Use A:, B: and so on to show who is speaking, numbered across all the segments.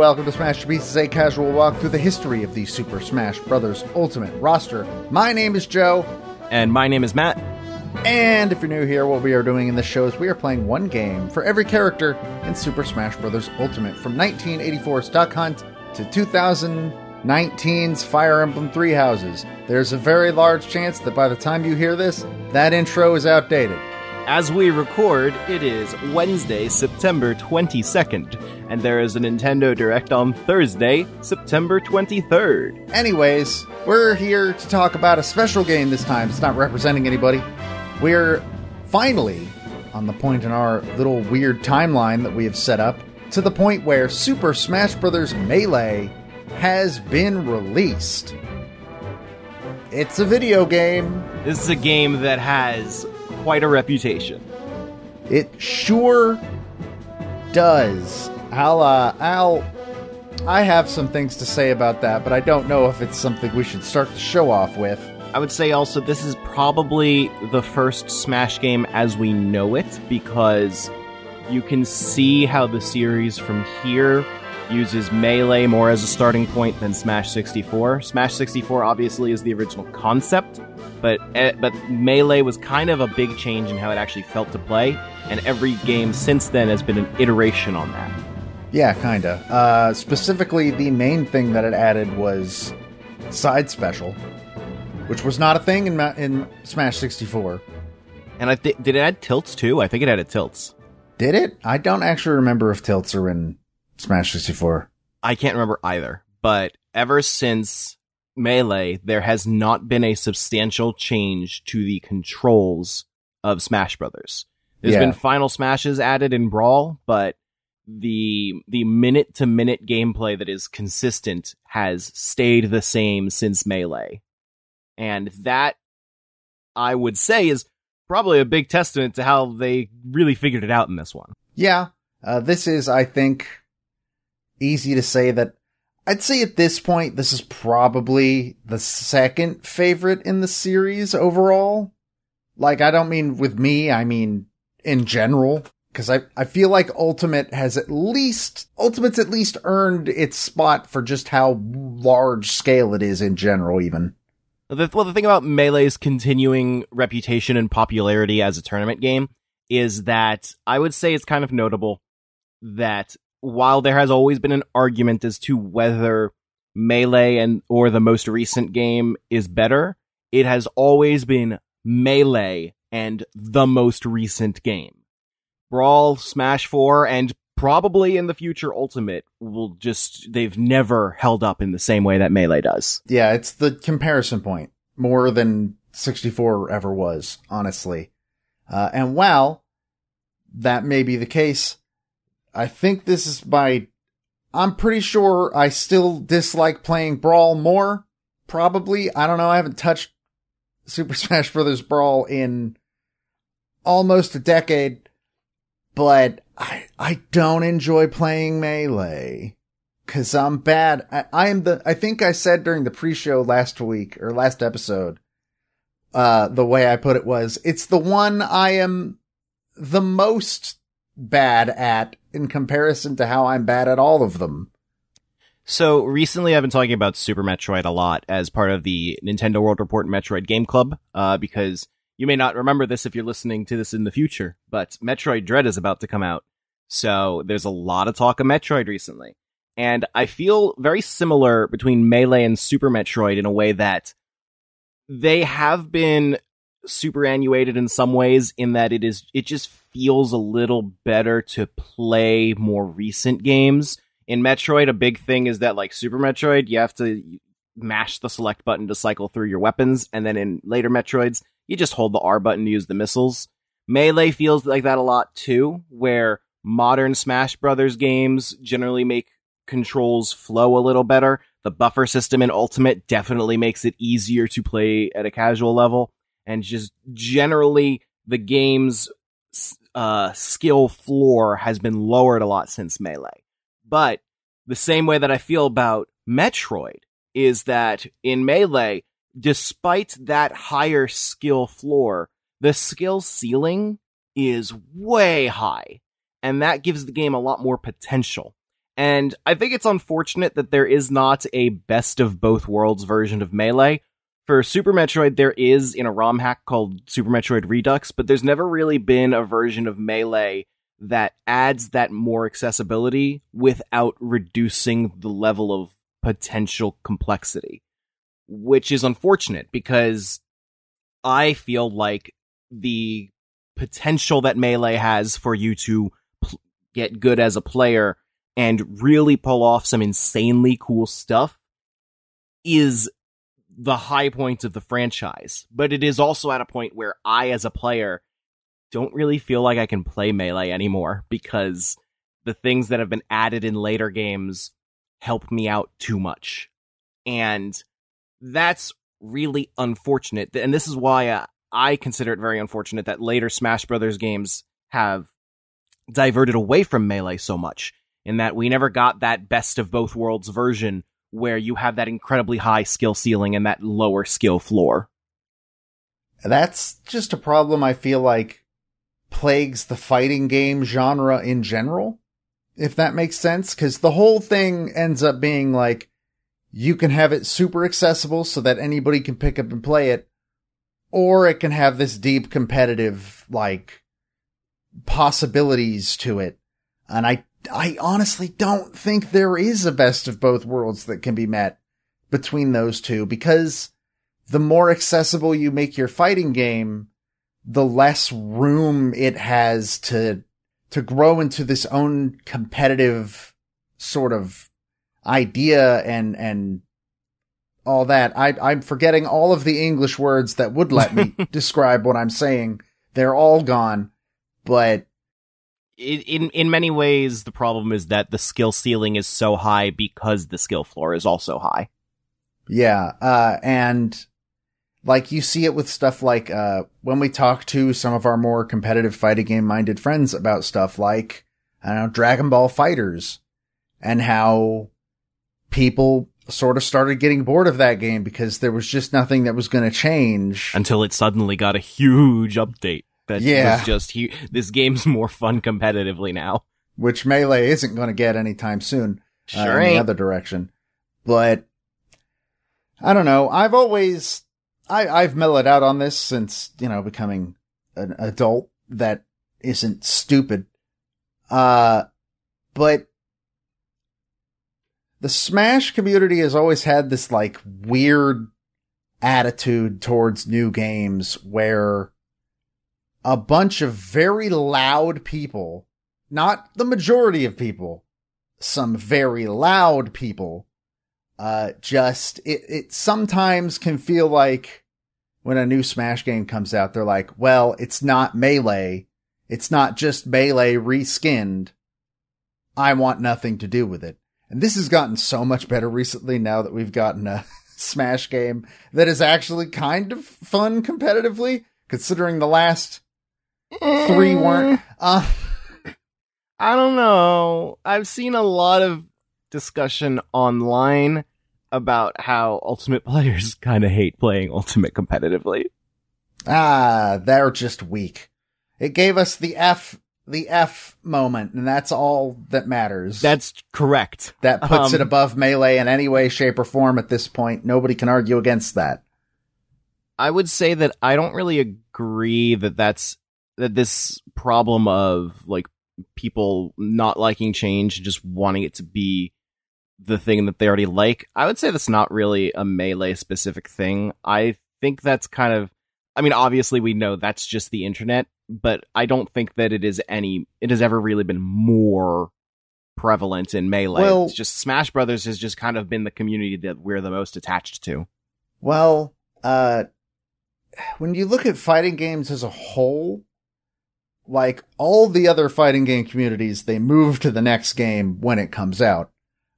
A: welcome to Smashterpieces, a casual walk through the history of the Super Smash Bros. Ultimate roster. My name is Joe.
B: And my name is Matt.
A: And if you're new here, what we are doing in this show is we are playing one game for every character in Super Smash Bros. Ultimate, from 1984's Duck Hunt to 2019's Fire Emblem Three Houses. There's a very large chance that by the time you hear this, that intro is outdated.
B: As we record, it is Wednesday, September 22nd, and there is a Nintendo Direct on Thursday, September 23rd.
A: Anyways, we're here to talk about a special game this time. It's not representing anybody. We're finally on the point in our little weird timeline that we have set up, to the point where Super Smash Bros. Melee has been released. It's a video game.
B: This is a game that has quite a reputation.
A: It sure does. I have some things to say about that, but I don't know if it's something we should start the show off with.
B: I would say also this is probably the first Smash game as we know it, because you can see how the series from here uses Melee more as a starting point than Smash 64. Smash 64 obviously is the original concept, but Melee was kind of a big change in how it actually felt to play, and every game since then has been an iteration on that.
A: Yeah, kinda. Specifically, the main thing that it added was Side Special, which was not a thing in Smash 64.
B: And did it add tilts too? I think it added tilts.
A: Did it? I don't actually remember if tilts are in Smash 64.
B: I can't remember either, but ever since Melee, there has not been a substantial change to the controls of Smash Brothers. There's been Final Smashes added in Brawl, but the minute-to-minute gameplay that is consistent has stayed the same since Melee. And that, I would say, is probably a big testament to how they really figured it out in this one.
A: Yeah, this is, I think, easy to say that I'd say at this point, this is probably the second favorite in the series overall. Like, I don't mean with me, I mean in general. Because I feel like Ultimate's at least earned its spot for just how large scale it is in general, even.
B: The thing about Melee's continuing reputation and popularity as a tournament game is that I would say it's kind of notable that while there has always been an argument as to whether Melee or the most recent game is better, it has always been Melee and the most recent game. Brawl, Smash 4, and probably in the future Ultimate they've never held up in the same way that Melee does.
A: Yeah, it's the comparison point more than 64 ever was, honestly. And while that may be the case, I think this is I'm pretty sure I still dislike playing Brawl more. Probably. I don't know. I haven't touched Super Smash Bros. Brawl in almost a decade, but I don't enjoy playing Melee. 'Cause I'm bad. I think I said during the pre-show last week, or last episode, the way I put it was, it's the one I am the most bad at in comparison to how I'm bad at all of them.
B: So recently I've been talking about Super Metroid a lot as part of the Nintendo World Report Metroid Game Club, because you may not remember this if you're listening to this in the future, but Metroid Dread is about to come out. So there's a lot of talk of Metroid recently. And I feel very similar between Melee and Super Metroid in a way that they have been superannuated in some ways, in that it just feels a little better to play more recent games. In Metroid, a big thing is that, like Super Metroid, you have to mash the select button to cycle through your weapons, and then in later Metroids, you just hold the R button to use the missiles. Melee feels like that a lot too, where modern Smash Brothers games generally make controls flow a little better. The buffer system in Ultimate definitely makes it easier to play at a casual level, and just generally the game's skill floor has been lowered a lot since Melee. But the same way that I feel about Metroid is that in Melee, despite that higher skill floor, the skill ceiling is way high, and that gives the game a lot more potential. And I think it's unfortunate that there is not a best of both worlds version of Melee. For Super Metroid, there is in a ROM hack called Super Metroid Redux, but there's never really been a version of Melee that adds that more accessibility without reducing the level of potential complexity. Which is unfortunate, because I feel like the potential that Melee has for you to get good as a player and really pull off some insanely cool stuff is the high point of the franchise. But it is also at a point where I, as a player, don't really feel like I can play Melee anymore, because the things that have been added in later games help me out too much. And that's really unfortunate. And this is why I consider it very unfortunate that later Smash Brothers games have diverted away from Melee so much, in that we never got that best of both worlds version where you have that incredibly high skill ceiling and that lower skill floor.
A: That's just a problem I feel like plagues the fighting game genre in general, if that makes sense, because the whole thing ends up being like, you can have it super accessible so that anybody can pick up and play it, or it can have this deep competitive, like, possibilities to it. And I honestly don't think there is a best of both worlds that can be met between those two, because the more accessible you make your fighting game, the less room it has to grow into this own competitive sort of idea and all that. I'm forgetting all of the English words that would let me describe what I'm saying. They're all gone, but
B: in many ways, the problem is that the skill ceiling is so high because the skill floor is also high.
A: Yeah, and like you see it with stuff like when we talk to some of our more competitive fighting game minded friends about stuff like, I don't know, Dragon Ball FighterZ, and how people sort of started getting bored of that game because there was just nothing that was going to change
B: until it suddenly got a huge update. That
A: yeah.
B: was just, this game's more fun competitively now.
A: Which Melee isn't going to get anytime soon.
B: Sure
A: in
B: ain't.
A: the other direction. But, I don't know. I've mellowed out on this since, becoming an adult that isn't stupid. But the Smash community has always had this, like, weird attitude towards new games where a bunch of very loud people, not the majority of people, some very loud people, it sometimes can feel like when a new Smash game comes out, they're like, well, it's not Melee. It's not just Melee reskinned. I want nothing to do with it. And this has gotten so much better recently now that we've gotten a Smash game that is actually kind of fun competitively, considering the last 3 weren't.
B: I don't know. I've seen a lot of discussion online about how Ultimate players kind of hate playing Ultimate competitively.
A: They're just weak. It gave us the F moment, and that's all that matters.
B: That's correct.
A: That puts it above Melee in any way, shape, or form at this point. Nobody can argue against that.
B: I would say that I don't really agree that this problem of, like, people not liking change, just wanting it to be the thing that they already like, I would say that's not really a Melee specific thing. I think that's kind of, I mean, obviously we know that's just the internet, but I don't think that it has ever really been more prevalent in Melee.
A: Well,
B: it's just Smash Brothers has just kind of been the community that we're the most attached to.
A: Well, when you look at fighting games as a whole, like all the other fighting game communities, they move to the next game when it comes out.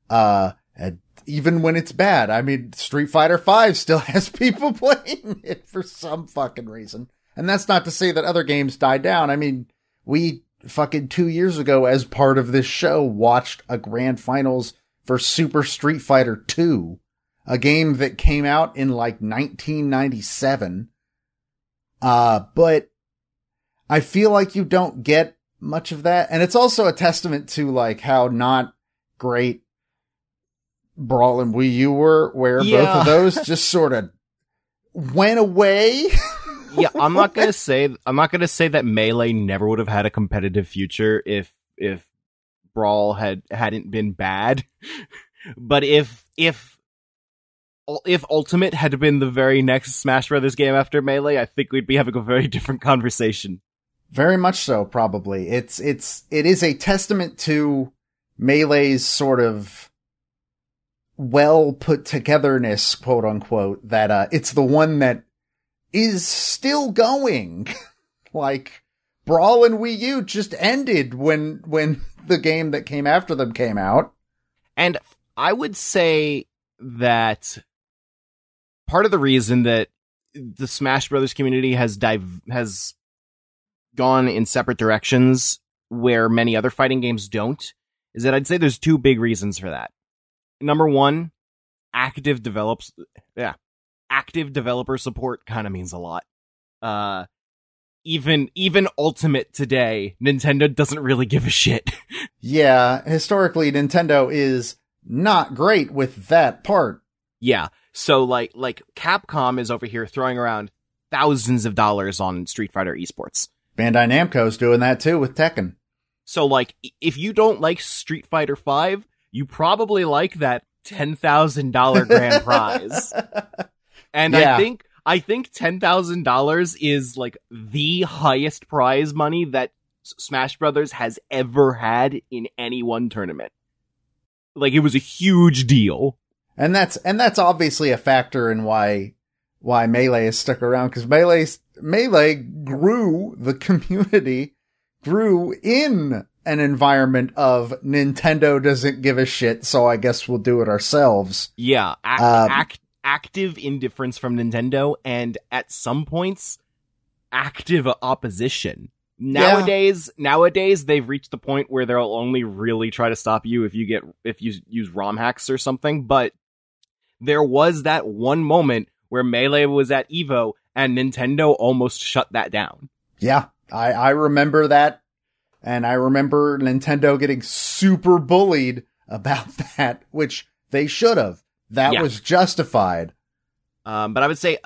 A: And even when it's bad. I mean, Street Fighter V still has people playing it for some fucking reason. And that's not to say that other games die down. I mean, we fucking 2 years ago, as part of this show, watched a grand finals for Super Street Fighter 2, a game that came out in like 1997. But I feel like you don't get much of that. And it's also a testament to like how not great Brawl and Wii U were, where both of those just sort of went away.
B: Yeah, I'm not gonna say that Melee never would have had a competitive future if Brawl hadn't been bad. But if Ultimate had been the very next Smash Brothers game after Melee, I think we'd be having a very different conversation.
A: Very much so, probably. It is a testament to Melee's sort of well put togetherness, quote unquote, that it's the one that is still going. Like, Brawl and Wii U just ended when the game that came after them came out.
B: And I would say that part of the reason that the Smash Brothers community has gone in separate directions where many other fighting games don't is that I'd say there's two big reasons for that. Number one, active developer support kind of means a lot. Even Ultimate today, Nintendo doesn't really give a shit.
A: Yeah, historically, Nintendo is not great with that part.
B: Yeah, so like Capcom is over here throwing around thousands of dollars on Street Fighter esports.
A: Bandai Namco's doing that too with Tekken. So
B: like, if you don't like Street Fighter V, you probably like that $10,000 grand prize. And yeah. I think $10,000 is like the highest prize money that Smash Brothers has ever had in any one tournament. Like, it was a huge deal.
A: And that's obviously a factor in why Melee has stuck around, because Melee grew, the community grew in an environment of Nintendo doesn't give a shit, so I guess we'll do it ourselves.
B: Yeah, active indifference from Nintendo, and at some points, active opposition. Nowadays, they've reached the point where they'll only really try to stop you if you use ROM hacks or something, but there was that one moment where Melee was at EVO, and Nintendo almost shut that down. Yeah, I remember that, and I remember Nintendo getting super bullied about that, which they should have. That was justified. But I would say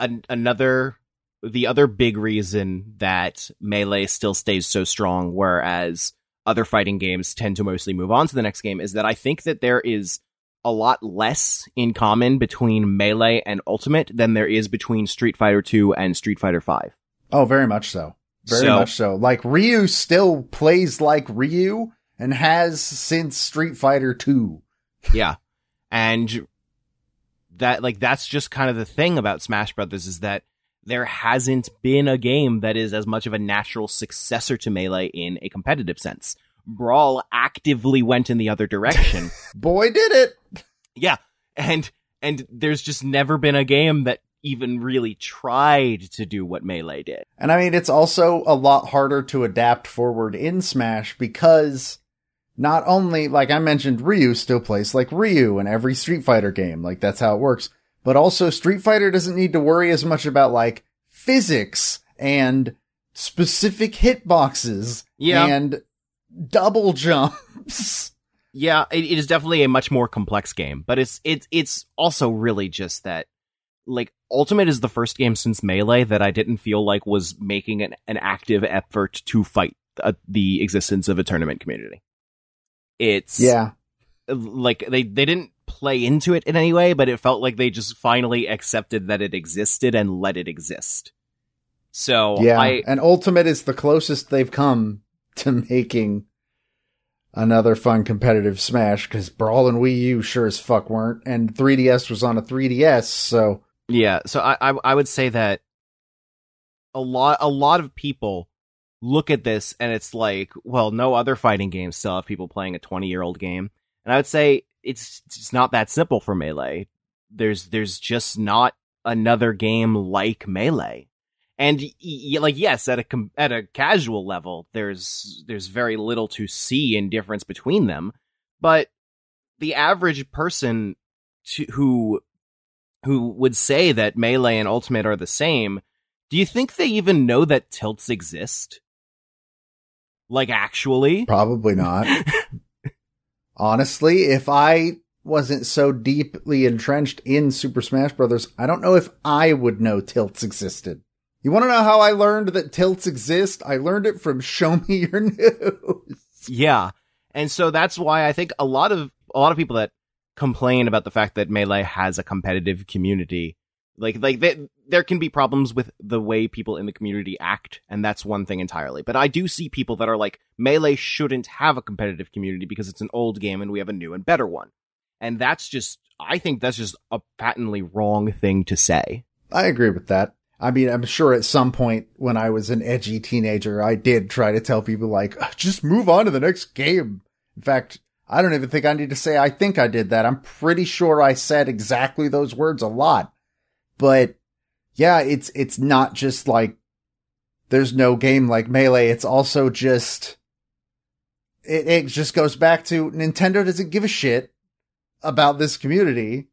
B: the other big reason that Melee still stays so strong, whereas other fighting games tend to mostly move on to the next game, is that I think that there is a lot less in common between Melee and Ultimate than there is between Street Fighter 2 and Street Fighter 5.
A: Oh, very much so. Very much so. Like, Ryu still plays like Ryu and has since Street Fighter 2.
B: Yeah. And that's just kind of the thing about Smash Brothers, is that there hasn't been a game that is as much of a natural successor to Melee in a competitive sense. Brawl actively went in the other direction.
A: Boy, did it!
B: Yeah, and there's just never been a game that even really tried to do what Melee did.
A: And I mean, it's also a lot harder to adapt forward in Smash, because not only, like I mentioned, Ryu still plays like Ryu in every Street Fighter game. Like, that's how it works. But also, Street Fighter doesn't need to worry as much about, like, physics and specific hitboxes and double jumps.
B: Yeah, it is definitely a much more complex game, but it's also really just that, like, Ultimate is the first game since Melee that I didn't feel like was making an active effort to fight the existence of a tournament community. It's like they didn't play into it in any way, but it felt like they just finally accepted that it existed and let it exist. So and
A: Ultimate is the closest they've come to making another fun competitive Smash, because Brawl and Wii U sure as fuck weren't, and 3DS was on a 3DS, so
B: yeah. So I would say that a lot of people look at this and it's like, well, no other fighting games still have people playing a 20-year-old game, and I would say it's not that simple for Melee. There's just not another game like Melee. And like, yes, at a casual level, there's very little to see in difference between them, but the average person who would say that Melee and Ultimate are the same, do you think they even know that tilts exist? Like, actually?
A: Probably not. honestly, if I wasn't so deeply entrenched in Super Smash Bros., I don't know if I would know tilts existed. You want to know how I learned that tilts exist? I learned it from Show Me Your News.
B: Yeah. And so that's why I think a lot of people that complain about the fact that Melee has a competitive community, there can be problems with the way people in the community act, and that's one thing entirely. But I do see people that are like, Melee shouldn't have a competitive community because it's an old game and we have a new and better one. And I think that's just a patently wrong thing to say.
A: I agree with that. I mean, I'm sure at some point when I was an edgy teenager, I did try to tell people like, just move on to the next game. In fact, I don't even think I need to say I think I did that. I'm pretty sure I said exactly those words a lot. But yeah, it's not just like there's no game like Melee. It's also just, it just goes back to Nintendo doesn't give a shit about this community.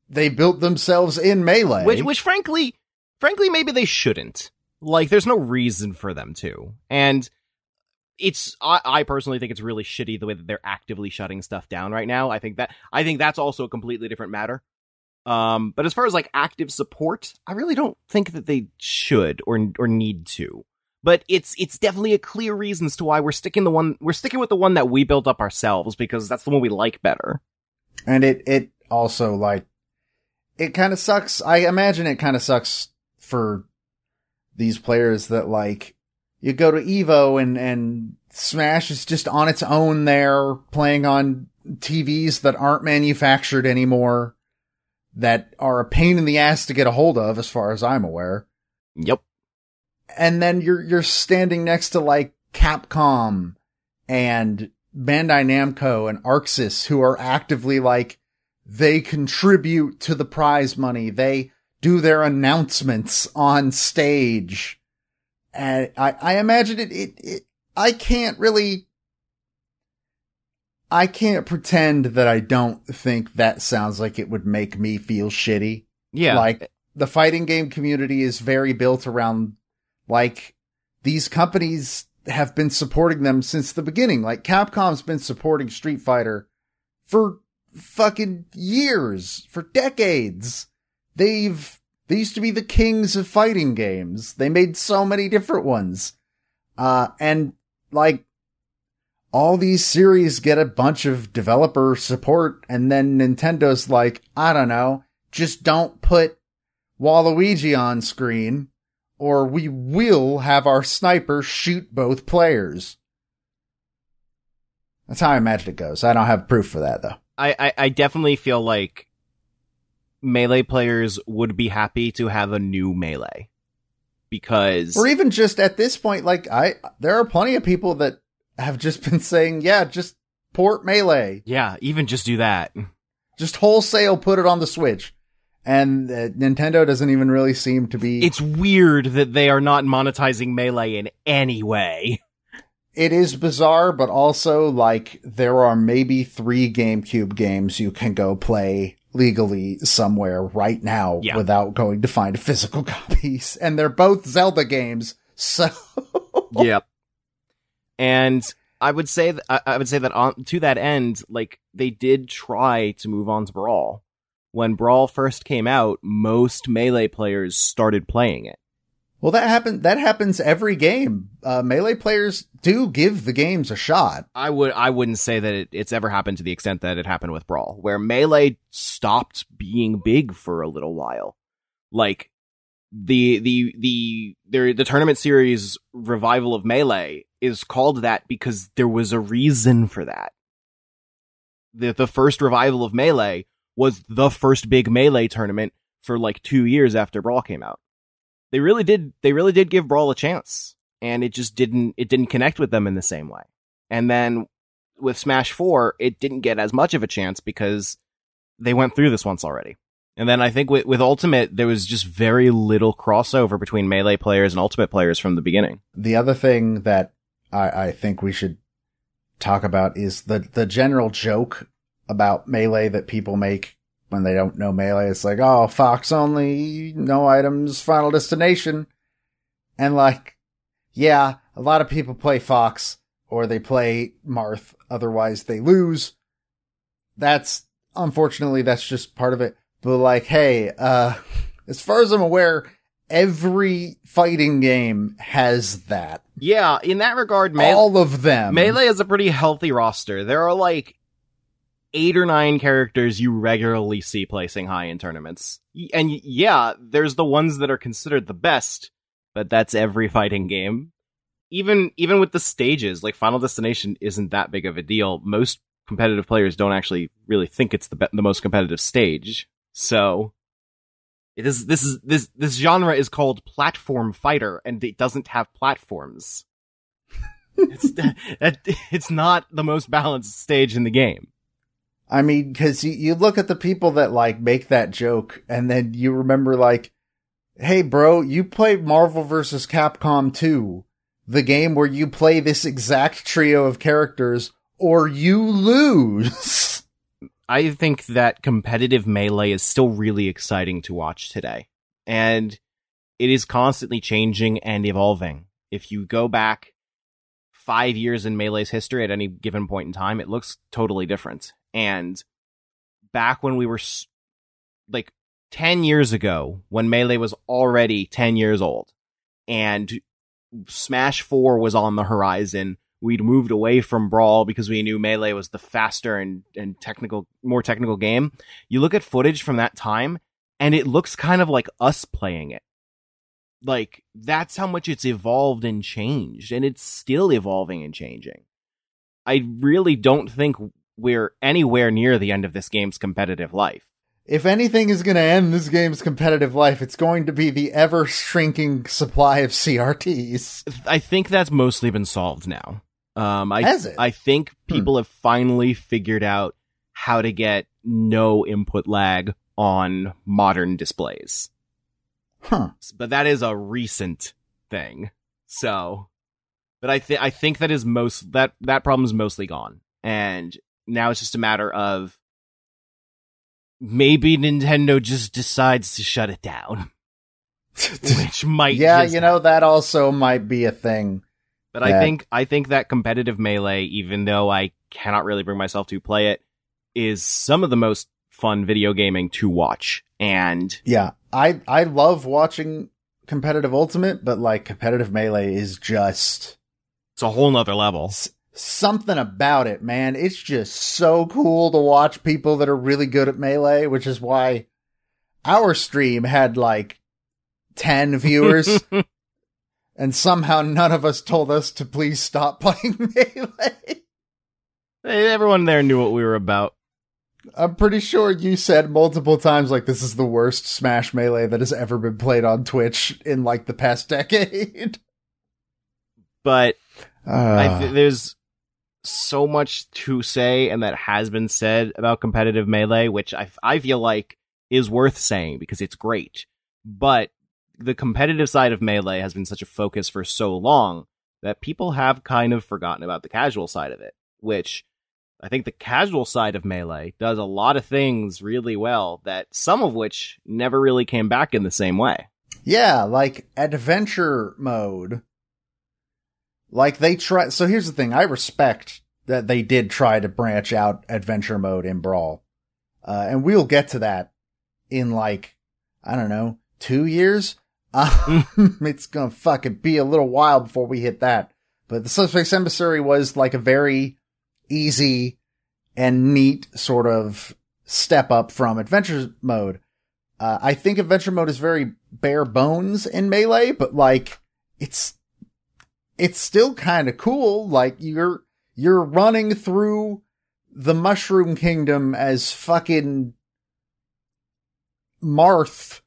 A: They built themselves in Melee.
B: Which frankly, maybe they shouldn't. Like, there's no reason for them to. And I personally think it's really shitty the way that they're actively shutting stuff down right now. I think that's also a completely different matter. But as far as like active support, I really don't think that they should or need to. But it's definitely a clear reason as to why we're sticking with the one that we built up ourselves, because that's the one we like better.
A: And it also, like, it kind of sucks. I imagine it kind of sucks for these players that, like, you go to EVO and Smash is just on its own there, playing on TVs that aren't manufactured anymore, that are a pain in the ass to get a hold of, as far as I'm aware.
B: Yep.
A: And then you're standing next to, like, Capcom and Bandai Namco and Arxis, who are actively, like, they contribute to the prize money. They do their announcements on stage. And I imagine I can't pretend that I don't think that sounds like it would make me feel shitty.
B: Yeah.
A: Like, the fighting game community is very built around, like, these companies have been supporting them since the beginning. Like, Capcom's been supporting Street Fighter for fucking years, for decades. They used to be the kings of fighting games. They made so many different ones. And, like, all these series get a bunch of developer support, and then Nintendo's like, I don't know, just don't put Waluigi on screen, or we will have our sniper shoot both players. That's how I imagine it goes. I don't have proof for that, though.
B: I definitely feel like Melee players would be happy to have a new Melee. Because... Or
A: even just at this point, like, there are plenty of people that have just been saying, yeah, just port Melee.
B: Yeah, even just do that.
A: Just wholesale put it on the Switch. And Nintendo doesn't even really seem to be...
B: It's weird that they are not monetizing Melee in any way.
A: It is bizarre, but also, like, there are maybe 3 GameCube games you can go play legally somewhere right now without going to find physical copies. And they're both Zelda games, so...
B: Yep. And I would say that to that end, like, they did try to move on to Brawl. When Brawl first came out, most Melee players started playing it.
A: Well, that happens every game. Melee players do give the games a shot.
B: I wouldn't say that it's ever happened to the extent that it happened with Brawl, where Melee stopped being big for a little while. Like, the tournament series revival of Melee is called that because there was a reason for that. The first revival of Melee was the first big Melee tournament for like 2 years after Brawl came out. They really did give Brawl a chance, and it didn't connect with them in the same way. And then with Smash 4, it didn't get as much of a chance because they went through this once already. And then I think with Ultimate, there was just very little crossover between Melee players and Ultimate players from the beginning.
A: The other thing that I think we should talk about is the general joke about Melee that people make when they don't know Melee. It's like, oh, Fox only, no items, Final Destination. And like, yeah, a lot of people play Fox or they play Marth, otherwise they lose. unfortunately, that's just part of it. But like, hey, as far as I'm aware, every fighting game has that.
B: Yeah, in that regard,
A: all of them.
B: Melee is a pretty healthy roster. There are like 8 or 9 characters you regularly see placing high in tournaments. And yeah, there's the ones that are considered the best, but that's every fighting game. Even with the stages, like Final Destination isn't that big of a deal. Most competitive players don't actually really think it's the most competitive stage. So it is this genre is called platform fighter, and it doesn't have platforms. It's not the most balanced stage in the game.
A: I mean, because you look at the people that like make that joke, and then you remember like, hey bro, you play Marvel vs. Capcom 2, the game where you play this exact trio of characters, or you lose.
B: I think that competitive Melee is still really exciting to watch today. And it is constantly changing and evolving. If you go back 5 years in Melee's history at any given point in time, it looks totally different. And back when we were like 10 years ago, when Melee was already 10 years old and Smash 4 was on the horizon, we'd moved away from Brawl because we knew Melee was the faster and more technical game. You look at footage from that time, and it looks kind of like us playing it. Like, that's how much it's evolved and changed, and it's still evolving and changing. I really don't think we're anywhere near the end of this game's competitive life.
A: If anything is going to end this game's competitive life, it's going to be the ever-shrinking supply of CRTs.
B: I think that's mostly been solved now.
A: Has it?
B: I think people have finally figured out how to get no input lag on modern displays.
A: Huh.
B: But that is a recent thing. So, but I think that is that problem is mostly gone. And now it's just a matter of maybe Nintendo just decides to shut it down. Which might
A: that also might be a thing.
B: But I think that competitive Melee, even though I cannot really bring myself to play it, is some of the most fun video gaming to watch. And
A: yeah, I love watching competitive Ultimate, but like competitive Melee is just,
B: it's a whole nother level.
A: Something about it, man. It's just so cool to watch people that are really good at Melee, which is why our stream had like 10 viewers. And somehow none of us told us to please stop playing Melee.
B: Everyone there knew what we were about.
A: I'm pretty sure you said multiple times, like, this is the worst Smash Melee that has ever been played on Twitch in, like, the past decade.
B: But there's so much to say, and that has been said about competitive Melee, which I feel like is worth saying because it's great. But the competitive side of Melee has been such a focus for so long that people have kind of forgotten about the casual side of it, which I think the casual side of Melee does a lot of things really well, that some of which never really came back in the same way.
A: Yeah, like adventure mode. Like they try. So here's the thing. I respect that they did try to branch out adventure mode in Brawl. And we'll get to that in like, I don't know, 2 years. It's gonna fucking be a little while before we hit that. But the Subspace Emissary was like a very easy and neat sort of step up from adventure mode. I think adventure mode is very bare bones in Melee, but like it's still kind of cool. Like you're running through the Mushroom Kingdom as fucking Marth,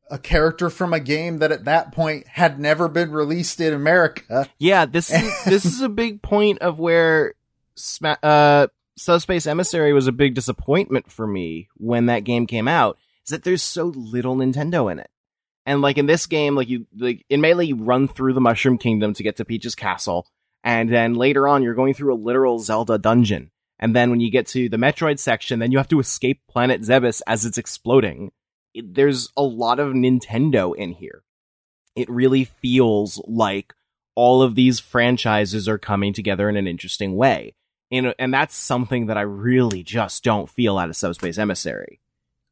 A: a character from a game that at that point had never been released in America.
B: Yeah, this is a big point of where Subspace Emissary was a big disappointment for me when that game came out, is that there's so little Nintendo in it. And like in this game, like in Melee, you run through the Mushroom Kingdom to get to Peach's castle, and then later on you're going through a literal Zelda dungeon. And then when you get to the Metroid section, then you have to escape Planet Zebes as it's exploding. There's a lot of Nintendo in here. It really feels like all of these franchises are coming together in an interesting way. And that's something that I really just don't feel out of Subspace Emissary.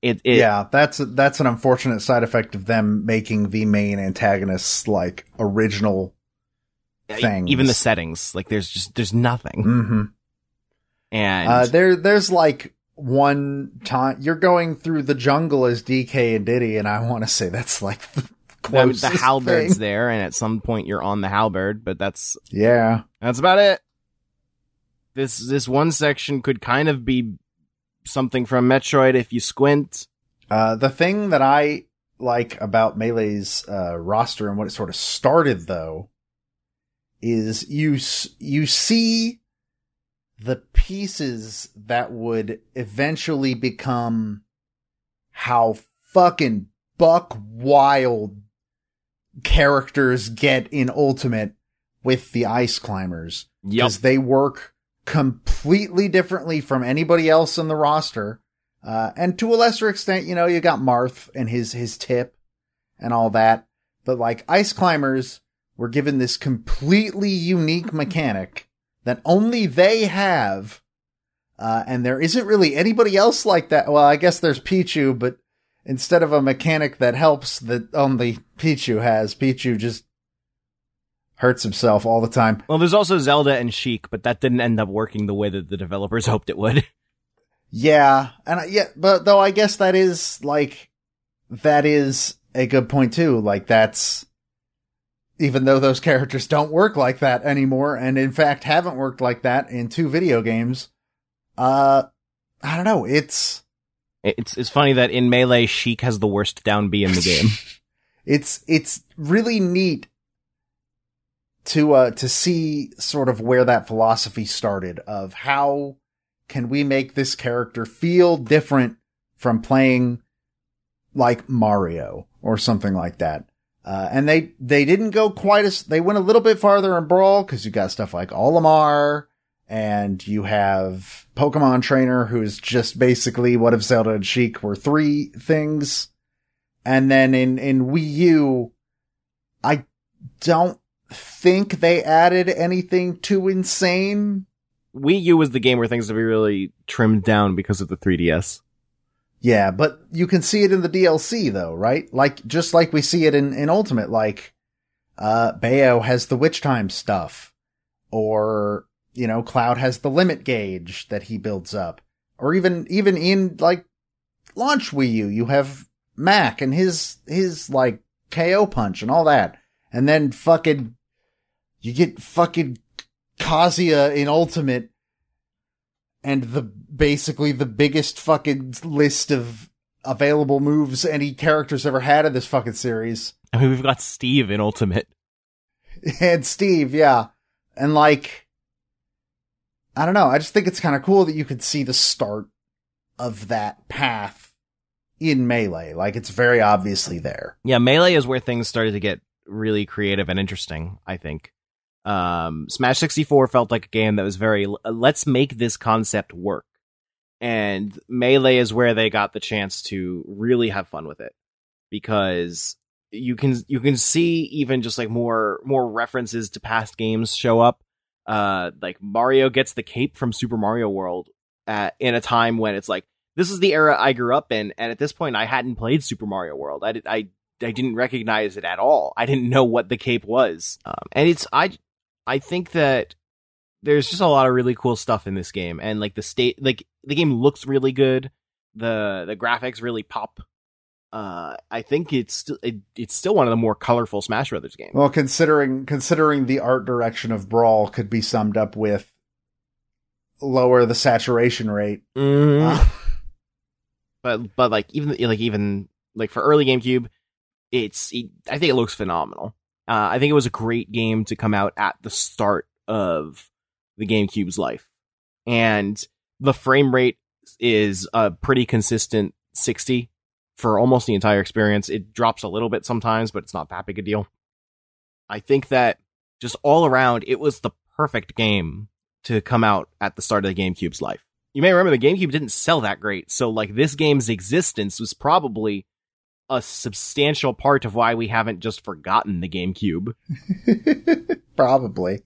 A: Yeah, that's an unfortunate side effect of them making the main antagonists like original things.
B: Even the settings, like there's nothing.
A: Mm-hmm.
B: And
A: there's like one time you're going through the jungle as DK and Diddy, and I want to say that's like the closest
B: the halberd's
A: thing.
B: there, and at some point you're on the halberd, but that's about it. This one section could kind of be something from Metroid if you squint.
A: The thing that I like about Melee's roster and what it sort of started, though, is you see the pieces that would eventually become how fucking buck wild characters get in Ultimate with the Ice Climbers. Because they work completely differently from anybody else in the roster. And to a lesser extent, you know, you got Marth and his tip and all that. But like Ice Climbers were given this completely unique mechanic that only they have. And there isn't really anybody else like that. Well, I guess there's Pichu, but instead of a mechanic that helps that only Pichu has, Pichu just hurts himself all the time.
B: Well, there's also Zelda and Sheik, but that didn't end up working the way that the developers hoped it would.
A: Yeah, but though I guess that is a good point too. Like that's, even though those characters don't work like that anymore, and in fact haven't worked like that in 2 video games, I don't know. It's
B: funny that in Melee, Sheik has the worst down B in the game.
A: It's really neat to see sort of where that philosophy started of how can we make this character feel different from playing like Mario or something like that. And they didn't go they went a little bit farther in Brawl, because you got stuff like Olimar, and you have Pokemon Trainer, who's just basically what if Zelda and Sheik were 3 things. And then in Wii U, I don't think they added anything too insane.
B: Wii U was the game where things would be really trimmed down because of the 3DS.
A: Yeah, but you can see it in the DLC though, right? Like, just like we see it in Ultimate, like, Bayo has the Witch Time stuff, or, you know, Cloud has the limit gauge that he builds up, or even in, like, launch Wii U, you have Mac and his, like, KO punch and all that. And then you get fucking Kazuya in Ultimate, and basically the biggest fucking list of available moves any character's ever had in this fucking series.
B: I mean, we've got Steve in Ultimate.
A: And Steve, yeah. And like, I don't know, I just think it's kind of cool that you could see the start of that path in Melee. Like, it's very obviously there.
B: Yeah, Melee is where things started to get really creative and interesting, I think. Smash 64 felt like a game that was very, let's make this concept work. And Melee is where they got the chance to really have fun with it. Because you can see even just like more references to past games show up. Like Mario gets the cape from Super Mario World in a time when it's like, this is the era I grew up in, and at this point I hadn't played Super Mario World. I didn't recognize it at all. I didn't know what the cape was. And I think that there's just a lot of really cool stuff in this game, and like the game looks really good. The graphics really pop. I think it's still one of the more colorful Smash Brothers games.
A: Well, considering the art direction of Brawl could be summed up with lower the saturation rate.
B: Mm-hmm. But like even for early GameCube, I think it looks phenomenal. I think it was a great game to come out at the start of the GameCube's life. And the frame rate is a pretty consistent 60 for almost the entire experience. It drops a little bit sometimes, but it's not that big a deal. I think that just all around, it was the perfect game to come out at the start of the GameCube's life. You may remember the GameCube didn't sell that great, so like this game's existence was probably a substantial part of why we haven't just forgotten the GameCube.
A: Probably.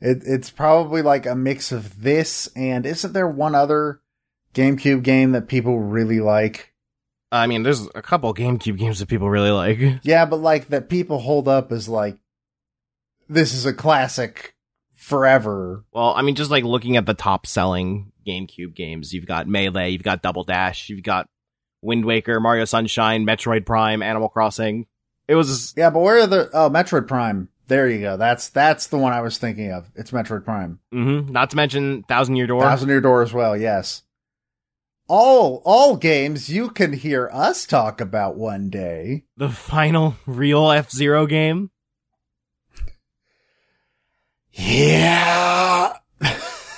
A: It's probably like a mix of this and isn't there one other GameCube game that people really like?
B: I mean, there's a couple GameCube games that people really like.
A: Yeah, but like that people hold up as like, this is a classic forever.
B: Well, I mean, just like looking at the top selling GameCube games, you've got Melee, you've got Double Dash, you've got Wind Waker, Mario Sunshine, Metroid Prime, Animal Crossing. It was...
A: Yeah, but where are the... Oh, Metroid Prime. There you go. That's the one I was thinking of. It's Metroid Prime.
B: Mm-hmm. Not to mention Thousand Year Door.
A: Thousand Year Door as well, yes. All games you can hear us talk about one day.
B: The final real F-Zero game.
A: Yeah.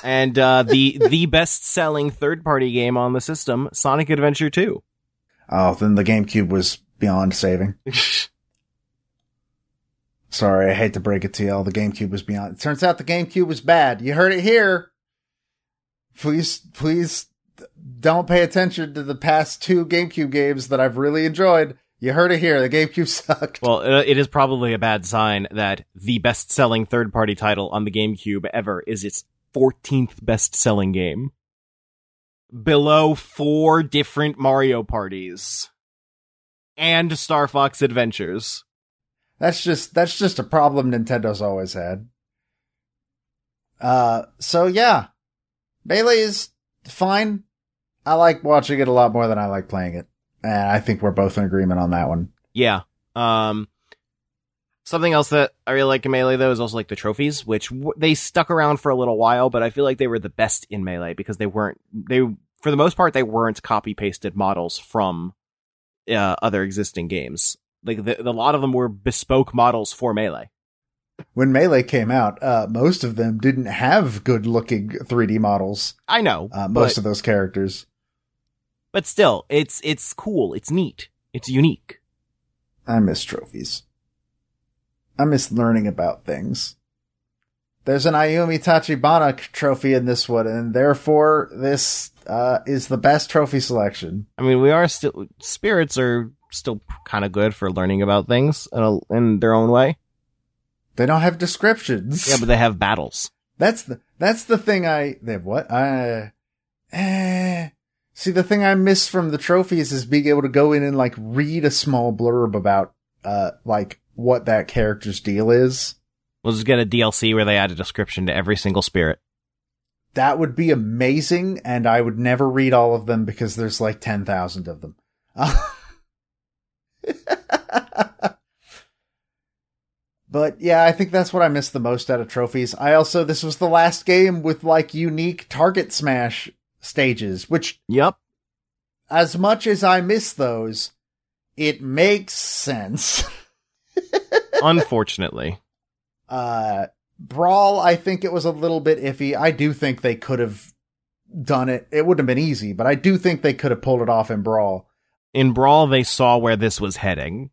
B: And the best-selling third-party game on the system, Sonic Adventure 2.
A: Oh, then the GameCube was beyond saving. Sorry, I hate to break it to y'all. The GameCube was beyond. It turns out the GameCube was bad. You heard it here. Please don't pay attention to the past 2 GameCube games that I've really enjoyed. You heard it here. The GameCube sucked.
B: Well, it is probably a bad sign that the best-selling third-party title on the GameCube ever is its 14th best-selling game. Below 4 different Mario parties. And Star Fox Adventures.
A: That's just a problem Nintendo's always had. So yeah. Melee is fine. I like watching it a lot more than I like playing it. And I think we're both in agreement on that one.
B: Yeah. Something else that I really like in Melee, though, is also like the trophies, which they stuck around for a little while, but I feel like they were the best in Melee because for the most part, they weren't copy-pasted models from other existing games. Like, a lot of them were bespoke models for Melee.
A: When Melee came out, most of them didn't have good-looking 3D models.
B: I know.
A: Most of those characters.
B: But still, it's cool. It's neat. It's unique.
A: I miss trophies. I miss learning about things. There's an Ayumi Tachibana trophy in this one, and therefore this is the best trophy selection.
B: I mean, spirits are still kind of good for learning about things in their own way.
A: They don't have descriptions.
B: Yeah, but they have battles.
A: That's the thing they have what? See, the thing I miss from the trophies is being able to go in and like read a small blurb about like what that character's deal is.
B: We'll just get a DLC where they add a description to every single spirit.
A: That would be amazing, and I would never read all of them because there's like 10,000 of them. But yeah, I think that's what I missed the most out of trophies. This was the last game with like unique target smash stages, which,
B: yep,
A: as much as I miss those, it makes sense.
B: Unfortunately.
A: Brawl, I think it was a little bit iffy. I do think they could have done it. It wouldn't have been easy, but I do think they could have pulled it off in Brawl.
B: In Brawl, they saw where this was heading.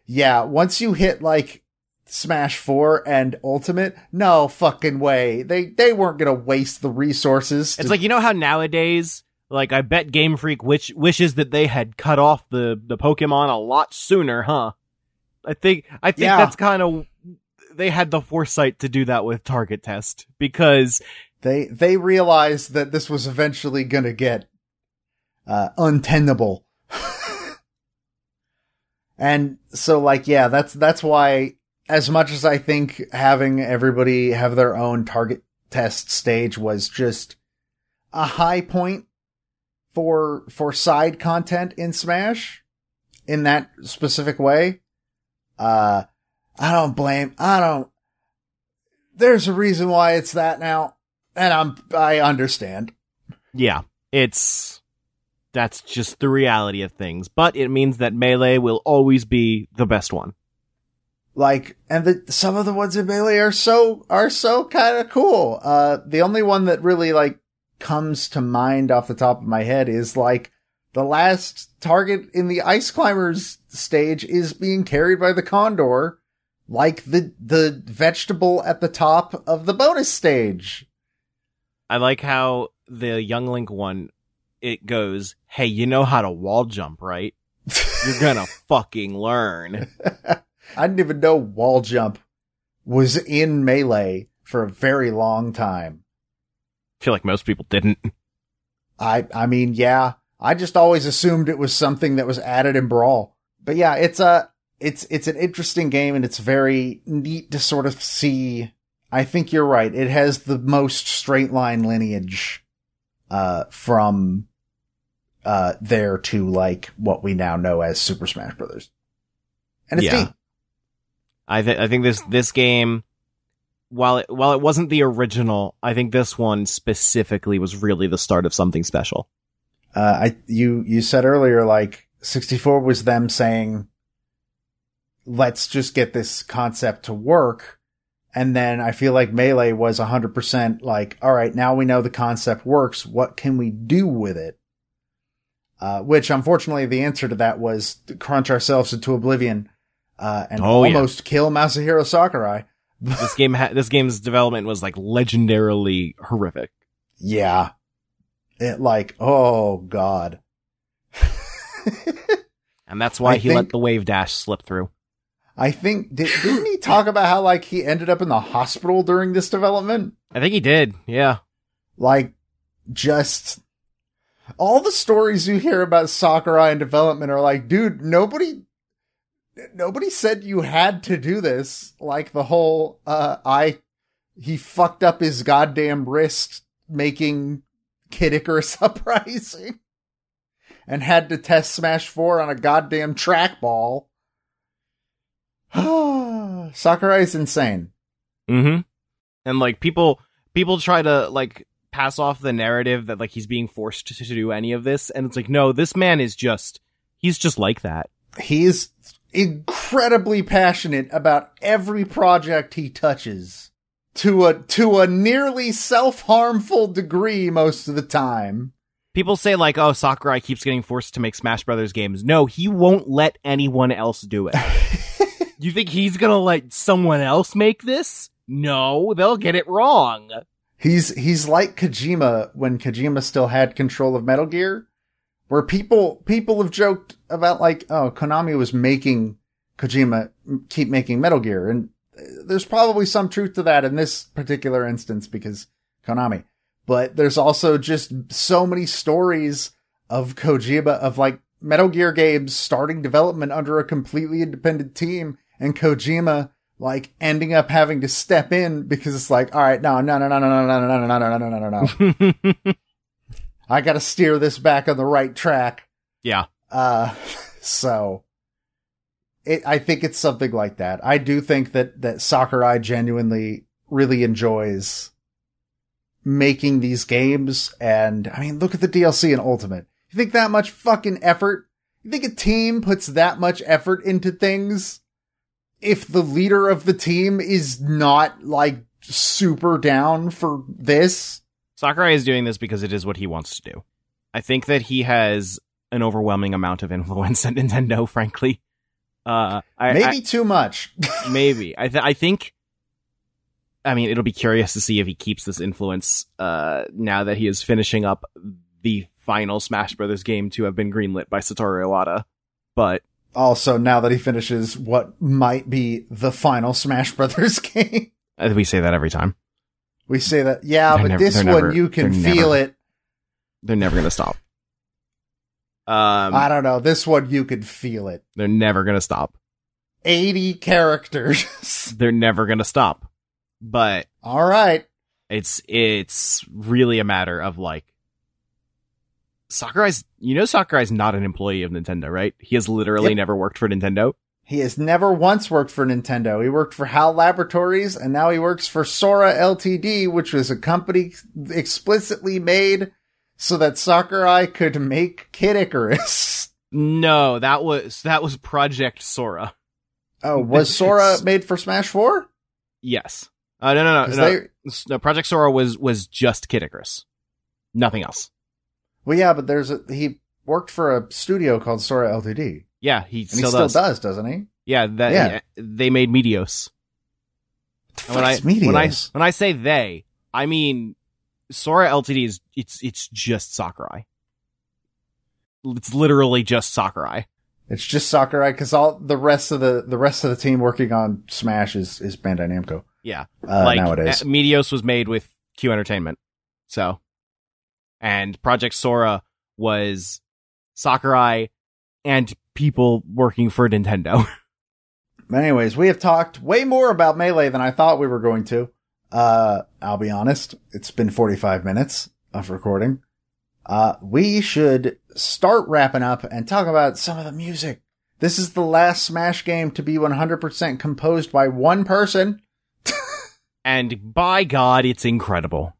A: Yeah, once you hit like Smash 4 and Ultimate, no fucking way. They weren't gonna waste the resources.
B: It's like, you know how nowadays, like, I bet Game Freak wishes that they had cut off the Pokemon a lot sooner, huh? I think that's kind of, they had the foresight to do that with Target Test, because
A: they realized that this was eventually gonna get untenable. And so, like, yeah, that's why, as much as I think having everybody have their own Target Test stage was just a high point for side content in Smash in that specific way, there's a reason why it's that now, and I understand.
B: Yeah, that's just the reality of things, but it means that Melee will always be the best one.
A: Like, and some of the ones in Melee are so kind of cool. The only one that really like comes to mind off the top of my head is like the last target in the Ice Climbers stage is being carried by the Condor, like the vegetable at the top of the bonus stage.
B: I like how the Young Link one, it goes, hey, you know how to wall jump, right? You're gonna fucking learn.
A: I didn't even know wall jump was in Melee for a very long time.
B: I feel like most people didn't.
A: I mean, yeah. I just always assumed it was something that was added in Brawl. But yeah, it's an interesting game, and it's very neat to sort of see. I think you're right. It has the most straight line lineage from there to like what we now know as Super Smash Brothers. And it's neat.
B: I think this game, while it wasn't the original, I think this one specifically was really the start of something special.
A: You said earlier, like 64 was them saying, let's just get this concept to work. And then I feel like Melee was 100% like, all right, now we know the concept works. What can we do with it? Which unfortunately the answer to that was to crunch ourselves into oblivion, and almost kill Masahiro Sakurai.
B: This game's development was like legendarily horrific.
A: Yeah. It like, oh God.
B: And that's why he let the wave dash slip through.
A: I think, didn't he talk about how like he ended up in the hospital during this development?
B: I think he did. Yeah.
A: Like just all the stories you hear about Sakurai in development are like, dude, nobody said you had to do this. Like the whole, he fucked up his goddamn wrist making Kid Icarus Uprising and had to test Smash 4 on a goddamn trackball. Sakurai's insane.
B: Mm-hmm. And like people try to like pass off the narrative that like he's being forced to do any of this, and it's like, no, this man is he's just like that.
A: He's incredibly passionate about every project he touches to a nearly self-harmful degree most of the time.
B: People say like, oh, Sakurai keeps getting forced to make Smash Brothers games. No, he won't let anyone else do it. You think he's gonna let someone else make this? No, they'll get it wrong.
A: He's like Kojima when Kojima still had control of Metal Gear, where people have joked about like, oh, Konami was making Kojima keep making Metal Gear, and there's probably some truth to that in this particular instance because Konami. But there's also just so many stories of Kojima, of like Metal Gear games starting development under a completely independent team, and Kojima like ending up having to step in because it's like, all right, no. I got to steer this back on the right track.
B: Yeah.
A: So I think it's something like that. I do think that Sakurai genuinely really enjoys making these games. And I mean, look at the DLC in Ultimate. You think that much fucking effort? You think a team puts that much effort into things if the leader of the team is not like super down for this?
B: Sakurai is doing this because it is what he wants to do. I think that he has an overwhelming amount of influence at Nintendo, frankly.
A: Maybe too much.
B: Maybe. I think, I mean, it'll be curious to see if he keeps this influence now that he is finishing up the final Smash Brothers game to have been greenlit by Satoru Iwata. But
A: also, now that he finishes what might be the final Smash Brothers game.
B: We say that every time.
A: We say that, yeah, but this one you can feel it.
B: They're never going to stop.
A: I don't know. This one you can feel it.
B: They're never going to stop.
A: 80 characters.
B: They're never going to stop. But
A: all right.
B: It's really a matter of like, Sakurai's not an employee of Nintendo, right? He has literally never worked for Nintendo.
A: He has never once worked for Nintendo. He worked for HAL Laboratories, and now he works for Sora Ltd., which was a company explicitly made so that Sakurai could make Kid Icarus.
B: No, that was Project Sora.
A: Oh, was Sora made for Smash 4?
B: Yes. No. Project Sora was just Kid Icarus. Nothing else.
A: Well, yeah, but he worked for a studio called Sora Ltd.
B: Yeah, he still
A: does, doesn't he?
B: Yeah, they made Meteos.
A: Meteos?
B: When I say they, I mean Sora Ltd. It's just Sakurai. It's literally just Sakurai.
A: It's just Sakurai because all the rest of the team working on Smash is Bandai Namco.
B: Yeah.
A: Nowadays.
B: Meteos was made with Q Entertainment. So, and Project Sora was Sakurai and people working for Nintendo.
A: But anyways, we have talked way more about Melee than I thought we were going to. I'll be honest. It's been 45 minutes of recording. We should start wrapping up and talk about some of the music. This is the last Smash game to be 100% composed by one person.
B: And by God, it's incredible.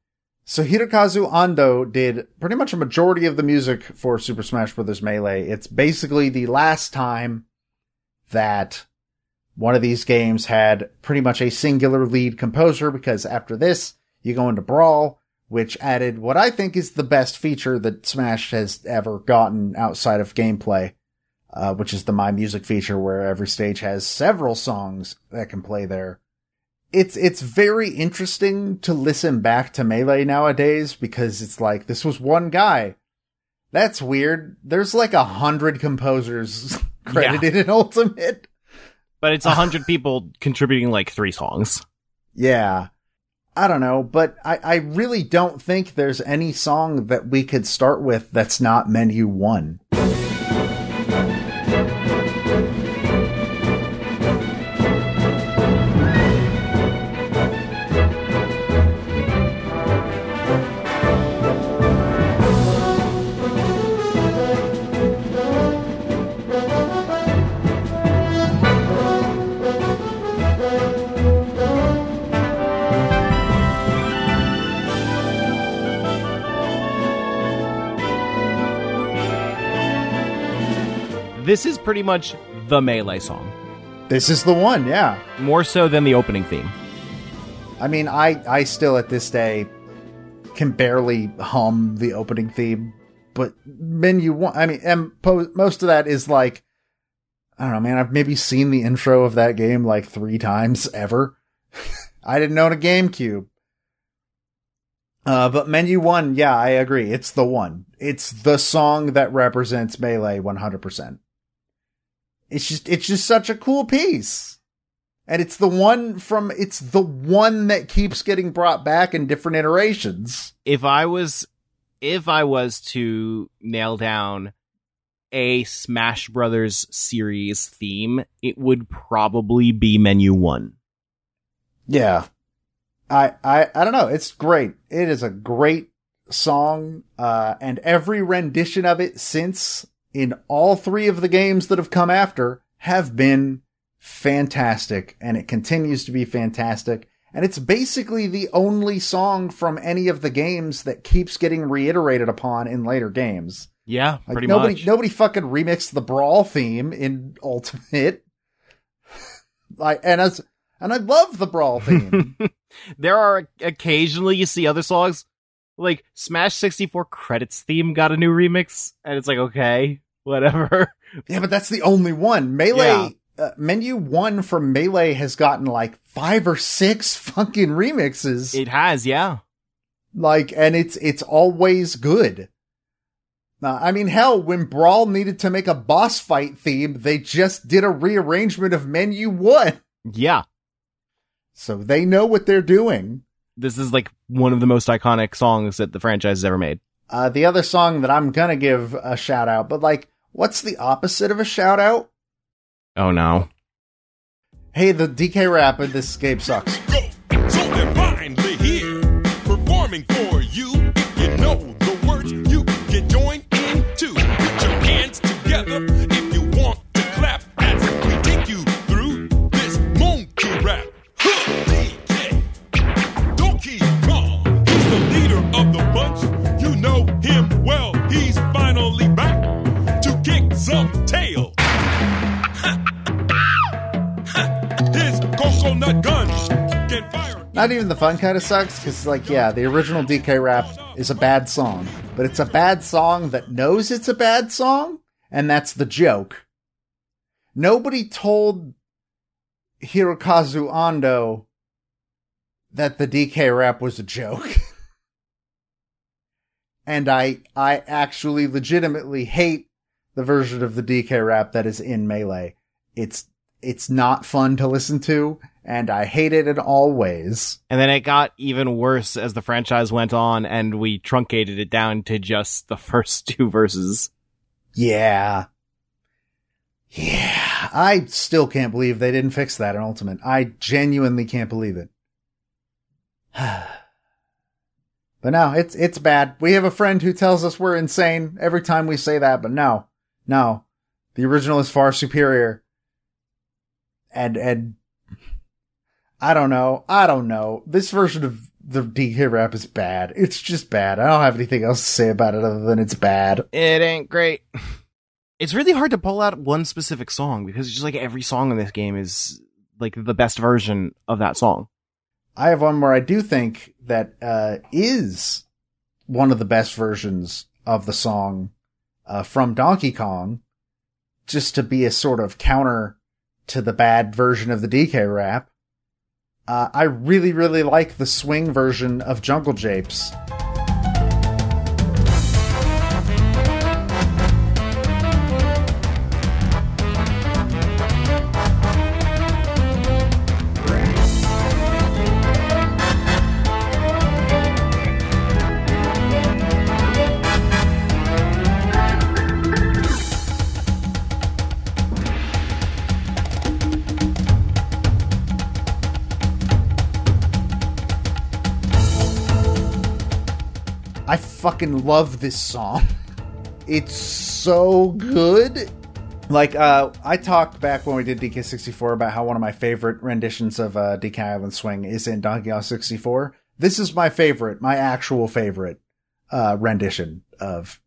A: So Hirokazu Ando did pretty much a majority of the music for Super Smash Bros. Melee. It's basically the last time that one of these games had pretty much a singular lead composer, because after this, you go into Brawl, which added what I think is the best feature that Smash has ever gotten outside of gameplay, which is the My Music feature, where every stage has several songs that can play there. It's very interesting to listen back to Melee nowadays, because it's like, this was one guy. That's weird. There's like 100 composers credited in Ultimate.
B: But it's 100 people contributing like 3 songs.
A: Yeah. I don't know, but I really don't think there's any song that we could start with that's not Menu 1.
B: This is pretty much the Melee song.
A: This is the one, yeah.
B: More so than the opening theme.
A: I mean, I still at this day can barely hum the opening theme, but Menu 1, I mean, and most of that is like, I don't know, man, I've maybe seen the intro of that game like 3 times ever. I didn't own a GameCube. But Menu 1, yeah, I agree. It's the one. It's the song that represents Melee 100%. It's just such a cool piece. And it's the one that keeps getting brought back in different iterations.
B: If I was to nail down a Smash Brothers series theme, it would probably be Menu 1.
A: Yeah. I don't know. It's great. It is a great song. And every rendition of it since, in all 3 of the games that have come after, have been fantastic. And it continues to be fantastic. And it's basically the only song from any of the games that keeps getting reiterated upon in later games.
B: Yeah,
A: like
B: pretty much.
A: Nobody fucking remixed the Brawl theme in Ultimate. And I love the Brawl theme.
B: There are occasionally you see other songs, like Smash 64 credits theme got a new remix, and it's like, okay, whatever.
A: Yeah, but that's the only one. Melee, Menu 1 from Melee has gotten like 5 or 6 fucking remixes.
B: It has, yeah.
A: Like, and it's always good. I mean, hell, when Brawl needed to make a boss fight theme, they just did a rearrangement of Menu 1.
B: Yeah.
A: So they know what they're doing.
B: This is like one of the most iconic songs that the franchise has ever made.
A: The other song that I'm gonna give a shout out, but like, what's the opposite of a shout out?
B: Oh no.
A: Hey, the DK rap in this game sucks.
C: Go, so divinely here, performing for you. If you know the words, you can join in too. Put your hands together if you want to clap as we take you through this monkey rap. Donkey Kong, he's the leader of the bunch. You know him well, he's finally back to kick some tail. His coconut gun can fire.
A: Not even the fun kind of sucks, because, like, yeah, the original DK rap is a bad song, but it's a bad song that knows it's a bad song, and that's the joke. Nobody told Hirokazu Ando that the DK rap was a joke. And I actually legitimately hate the version of the DK rap that is in Melee. It's not fun to listen to, and I hated it always.
B: And then it got even worse as the franchise went on, and we truncated it down to just the first 2 verses.
A: Yeah. I still can't believe they didn't fix that in Ultimate. I genuinely can't believe it. But no, it's bad. We have a friend who tells us we're insane every time we say that, but no. The original is far superior. And I don't know. This version of the DK rap is bad. It's just bad. I don't have anything else to say about it other than it's bad.
B: It ain't great. It's really hard to pull out one specific song because just like every song in this game is like the best version of that song.
A: I have one where I do think that is one of the best versions of the song from Donkey Kong, just to be a sort of counter to the bad version of the DK rap. I really, really like the swing version of Jungle Japes. I fucking love this song. It's so good. Like, I talked back when we did DK64 about how one of my favorite renditions of DK Island Swing is in Donkey Kong 64. This is my favorite, my actual favorite rendition of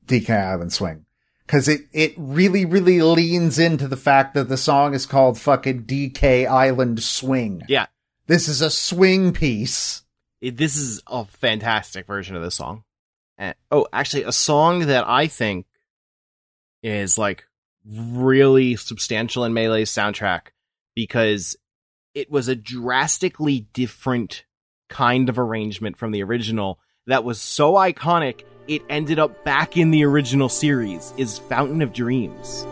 A: DK Island Swing. Because it really, really leans into the fact that the song is called fucking DK Island Swing.
B: Yeah.
A: This is a swing piece.
B: This is a fantastic version of this song. And, actually, a song that I think is like really substantial in Melee's soundtrack because it was a drastically different kind of arrangement from the original that was so iconic it ended up back in the original series, is Fountain of Dreams.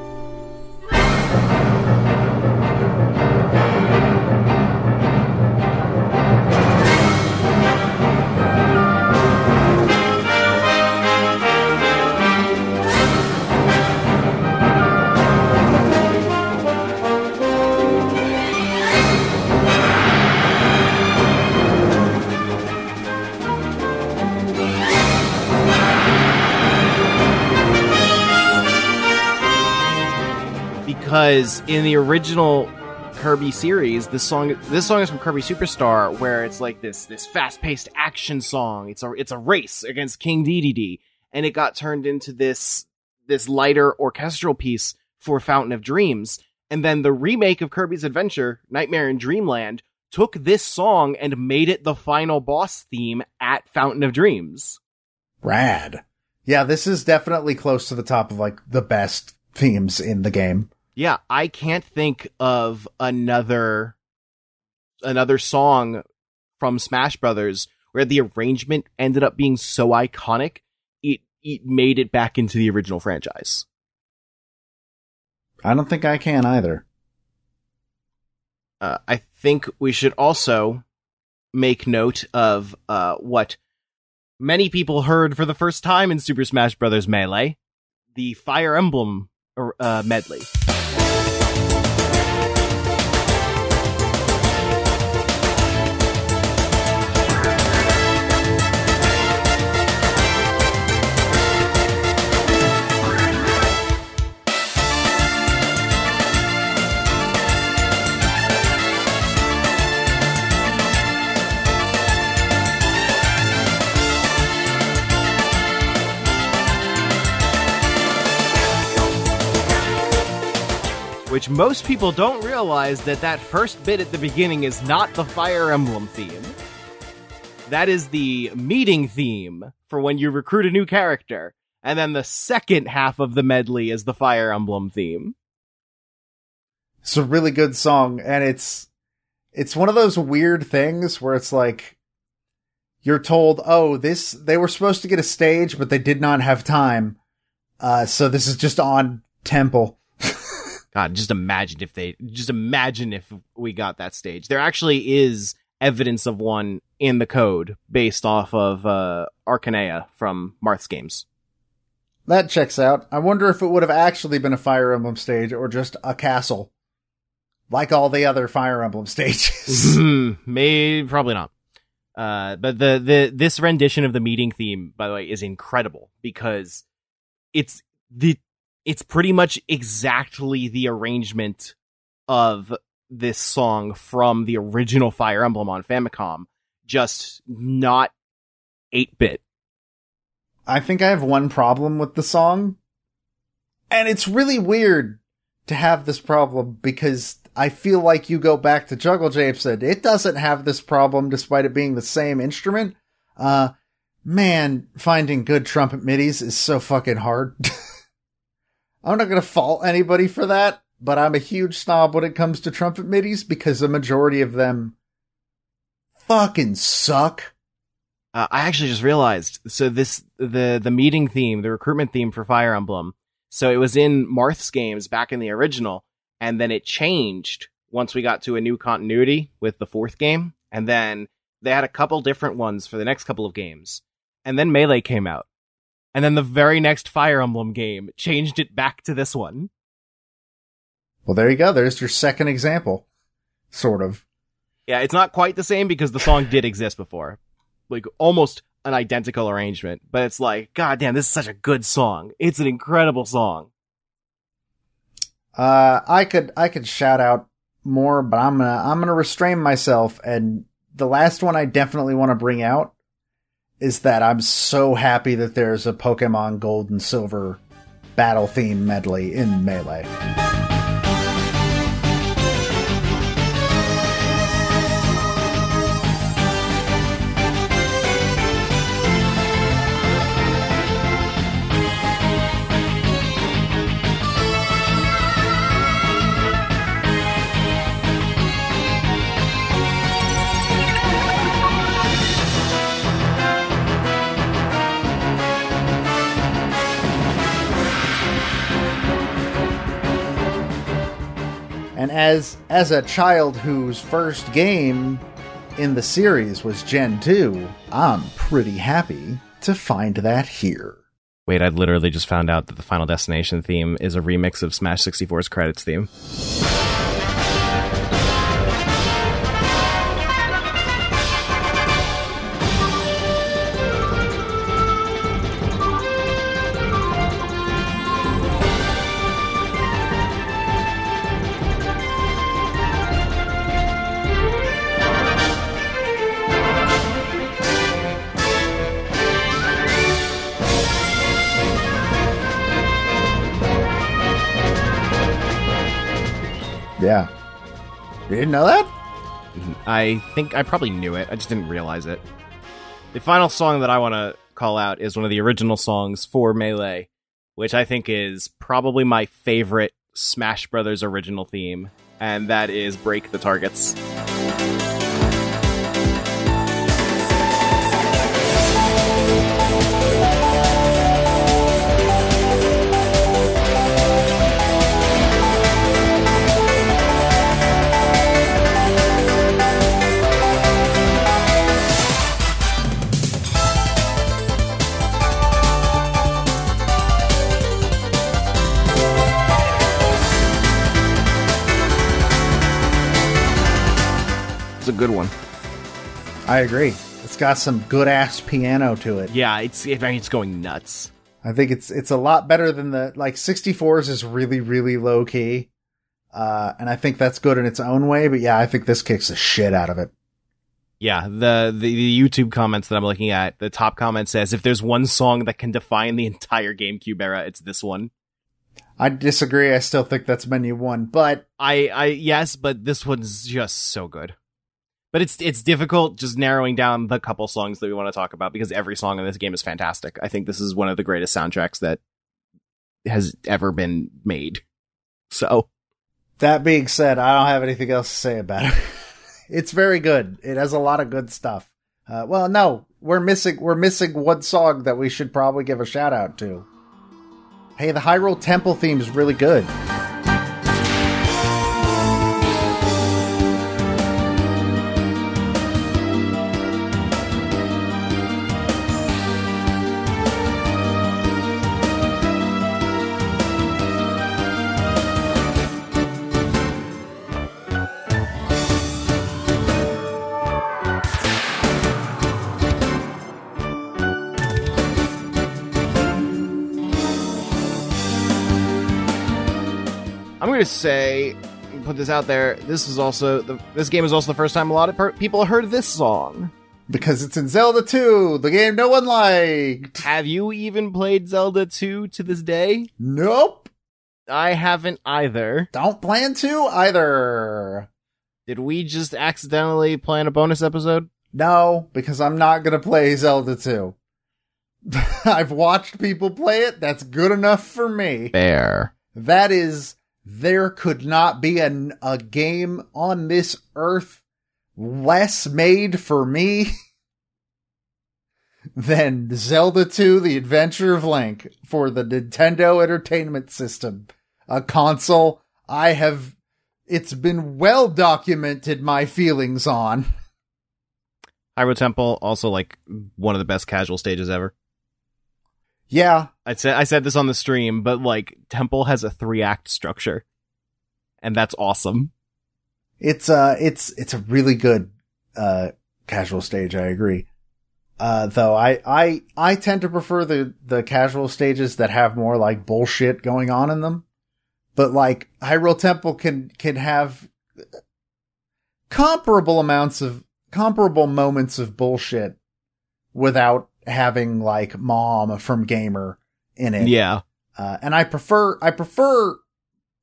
B: Because in the original Kirby series, this song is from Kirby Superstar, where it's like this fast-paced action song. It's a race against King Dedede, and it got turned into this lighter orchestral piece for Fountain of Dreams. And then the remake of Kirby's Adventure, Nightmare in Dreamland, took this song and made it the final boss theme at Fountain of Dreams.
A: Rad. Yeah, this is definitely close to the top of like the best themes in the game.
B: Yeah, I can't think of another song from Smash Brothers where the arrangement ended up being so iconic, it made it back into the original franchise.
A: I don't think I can either.
B: I think we should also make note of what many people heard for the first time in Super Smash Bros. Melee, the Fire Emblem medley. Which most people don't realize that first bit at the beginning is not the Fire Emblem theme. That is the meeting theme for when you recruit a new character. And then the second half of the medley is the Fire Emblem theme.
A: It's a really good song, and it's one of those weird things where it's like, you're told, they were supposed to get a stage, but they did not have time. So this is just on Temple.
B: God, just imagine if we got that stage. There actually is evidence of one in the code based off of Arcanea from Marth's games.
A: That checks out. I wonder if it would have actually been a Fire Emblem stage or just a castle. Like all the other Fire Emblem stages.
B: Maybe, probably not. But this rendition of the meeting theme, by the way, is incredible because it's pretty much exactly the arrangement of this song from the original Fire Emblem on Famicom, just not 8-bit.
A: I think I have one problem with the song, and it's really weird to have this problem because I feel like you go back to Juggle Japes and it doesn't have this problem despite it being the same instrument. Man, finding good trumpet midis is so fucking hard. I'm not going to fault anybody for that, but I'm a huge snob when it comes to trumpet midis because the majority of them fucking suck.
B: I actually just realized, so the meeting theme, the recruitment theme for Fire Emblem, so it was in Marth's games back in the original, and then it changed once we got to a new continuity with the 4th game, and then they had a couple different ones for the next couple of games, and then Melee came out, and then the very next Fire Emblem game changed it back to this one.
A: Well, there you go. There's your second example. Sort of.
B: Yeah, it's not quite the same because the song did exist before. Like, almost an identical arrangement. But it's like, god damn, this is such a good song. It's an incredible song.
A: I could shout out more, but I'm gonna restrain myself. And the last one I definitely want to bring out is that I'm so happy that there's a Pokemon Gold and Silver battle theme medley in Melee. And as a child whose first game in the series was Gen 2, I'm pretty happy to find that here.
B: Wait, I literally just found out that the Final Destination theme is a remix of Smash 64's credits theme.
A: Yeah. You didn't know that?
B: I think I probably knew it. I just didn't realize it. The final song that I want to call out is one of the original songs for Melee, which I think is probably my favorite Smash Brothers original theme, and that is Break the Targets. It's a good one.
A: I agree. It's got some good ass piano to it.
B: Yeah, it's going nuts.
A: I think it's a lot better than the 64's is really, really low key. And I think that's good in its own way, but yeah, I think this kicks the shit out of it.
B: Yeah, the YouTube comments that I'm looking at, the top comment says, if there's one song that can define the entire GameCube era, it's this one.
A: I disagree. I still think that's Menu 1, but
B: yes, but this one's just so good. But it's difficult just narrowing down the couple songs that we want to talk about because every song in this game is fantastic. I think this is one of the greatest soundtracks that has ever been made. So, that
A: being said, I don't have anything else to say about it. It's very good. It has a lot of good stuff. Well, no, we're missing one song that we should probably give a shout out to. Hey, the Hyrule Temple theme is really good.
B: going to say, put this out there, this game is also the first time a lot of people heard this song.
A: Because it's in Zelda 2, the game no one liked.
B: Have you even played Zelda 2 to this day?
A: Nope.
B: I haven't either.
A: Don't plan to either.
B: Did we just accidentally plan a bonus episode?
A: No, because I'm not going to play Zelda 2. I've watched people play it. That's good enough for me.
B: Fair.
A: That is, there could not be a game on this earth less made for me than Zelda 2, The Adventure of Link for the Nintendo Entertainment System. A console it's been well documented my feelings on.
B: Hyrule Temple, also like one of the best casual stages ever.
A: Yeah.
B: I said this on the stream, but like Temple has a 3-act structure. And that's awesome.
A: It's a really good, casual stage. I agree. Though I tend to prefer the casual stages that have more like bullshit going on in them. But like Hyrule Temple can have comparable moments of bullshit without having like Mom from Gamer in it.
B: Yeah.
A: And I prefer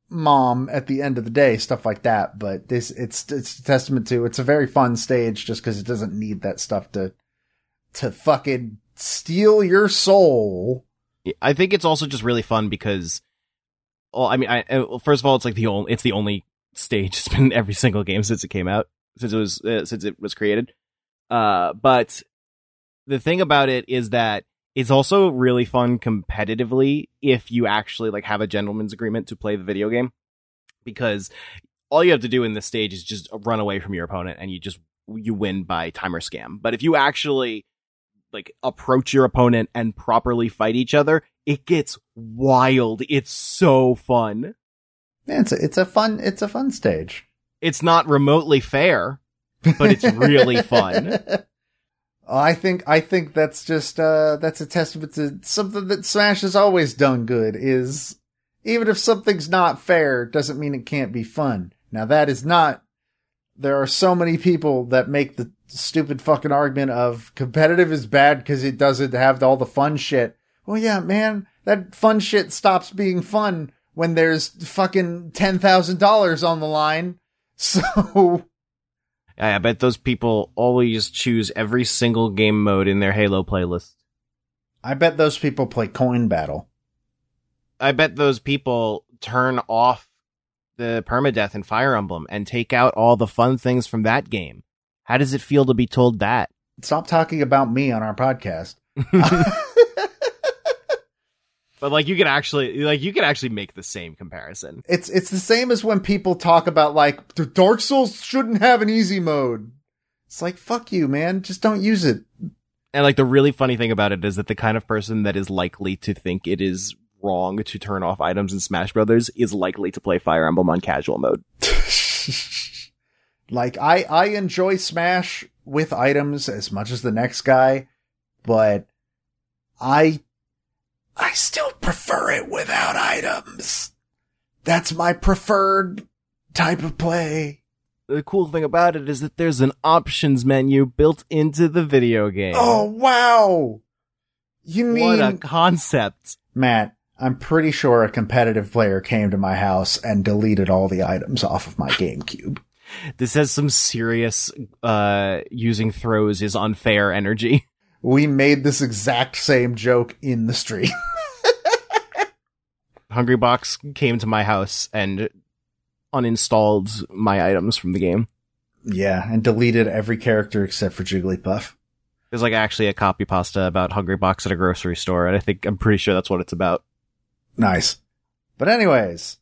A: Mom at the end of the day, stuff like that. But it's a testament to, it's a very fun stage just because it doesn't need that stuff to fucking steal your soul.
B: I think it's also just really fun because, well, I mean, first of all, it's like it's the only stage it's been in every single game since it came out, since it was created. But the thing about it is that it's also really fun competitively if you actually like have a gentleman's agreement to play the video game, because all you have to do in this stage is just run away from your opponent and you win by timer scam. But if you actually like approach your opponent and properly fight each other, it gets wild. It's so fun.
A: Man, it's a fun stage.
B: It's not remotely fair, but it's really fun.
A: I think that's just, that's a testament to something that Smash has always done good, is even if something's not fair, doesn't mean it can't be fun. Now that is not, there are so many people that make the stupid fucking argument of competitive is bad because it doesn't have all the fun shit. Well, yeah, man, that fun shit stops being fun when there's fucking $10,000 on the line. So
B: I bet those people always choose every single game mode in their Halo playlist.
A: I bet those people play Coin Battle.
B: I bet those people turn off the permadeath in Fire Emblem and take out all the fun things from that game. How does it feel to be told that?
A: Stop talking about me on our podcast.
B: But like you could actually make the same comparison.
A: It's the same as when people talk about like the Dark Souls shouldn't have an easy mode. It's like, fuck you, man. Just don't use it.
B: And like the really funny thing about it is that the kind of person that is likely to think it is wrong to turn off items in Smash Brothers is likely to play Fire Emblem on casual mode.
A: Like I enjoy Smash with items as much as the next guy, but I still prefer it without items. That's my preferred type of play.
B: The cool thing about it is that there's an options menu built into the video game.
A: Oh, wow. You mean...
B: What a concept.
A: Matt, I'm pretty sure a competitive player came to my house and deleted all the items off of my GameCube.
B: This has some serious, using throws is unfair energy.
A: We made this exact same joke in the stream.
B: Hungrybox came to my house and uninstalled my items from the game.
A: Yeah, and deleted every character except for Jigglypuff.
B: There's like actually a copy pasta about Hungrybox at a grocery store, and I'm pretty sure that's what it's about.
A: Nice. But anyways,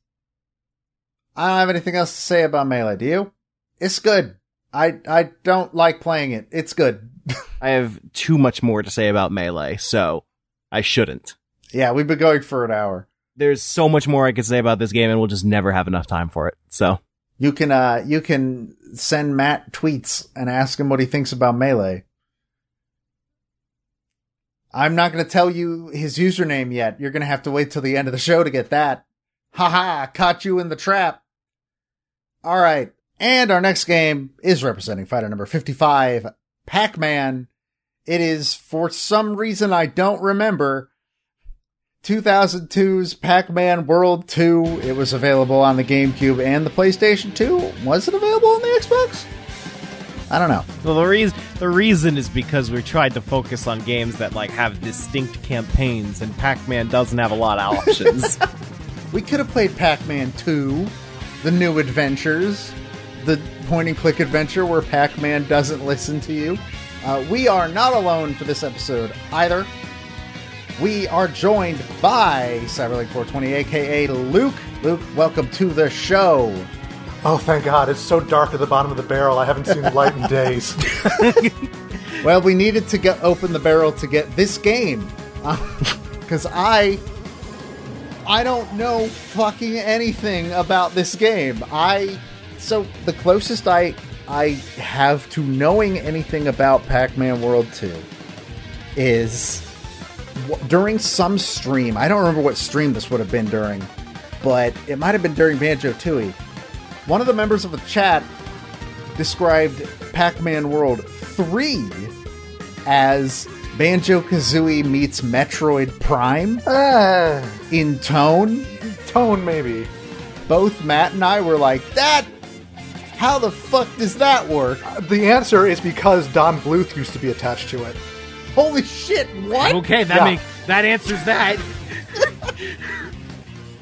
A: I don't have anything else to say about Melee, do you? It's good. I don't like playing it. It's good.
B: I have too much more to say about Melee, so I shouldn't.
A: Yeah, we've been going for an hour.
B: There's so much more I could say about this game, and we'll just never have enough time for it. So
A: you can send Matt tweets and ask him what he thinks about Melee. I'm not going to tell you his username yet. You're going to have to wait till the end of the show to get that. Haha, caught you in the trap. All right. And our next game is representing fighter number 55, Pac-Man. It is, for some reason I don't remember, 2002's Pac-Man World 2. It was available on the GameCube and the PlayStation 2. Was it available on the Xbox? I don't know.
B: Well, the reason is because we tried to focus on games that like have distinct campaigns, and Pac-Man doesn't have a lot of options.
A: We could have played Pac-Man 2, The New Adventures, the point-and-click adventure where Pac-Man doesn't listen to you. We are not alone for this episode either. We are joined by Cyberlink420, a.k.a. Luke. Luke, welcome to the show.
D: Oh, thank God. It's so dark at the bottom of the barrel. I haven't seen light in days.
A: Well, we needed to open the barrel to get this game. Because I don't know fucking anything about this game. So the closest I have to knowing anything about Pac-Man World 2 is during some stream. I don't remember what stream this would have been during, but it might have been during Banjo-Tooie. One of the members of the chat described Pac-Man World 3 as Banjo-Kazooie meets Metroid Prime in tone.
D: Tone, maybe.
A: Both Matt and I were like, how the fuck does that work?
D: The answer is because Don Bluth used to be attached to it.
A: Holy shit, what?
B: Okay, that answers that.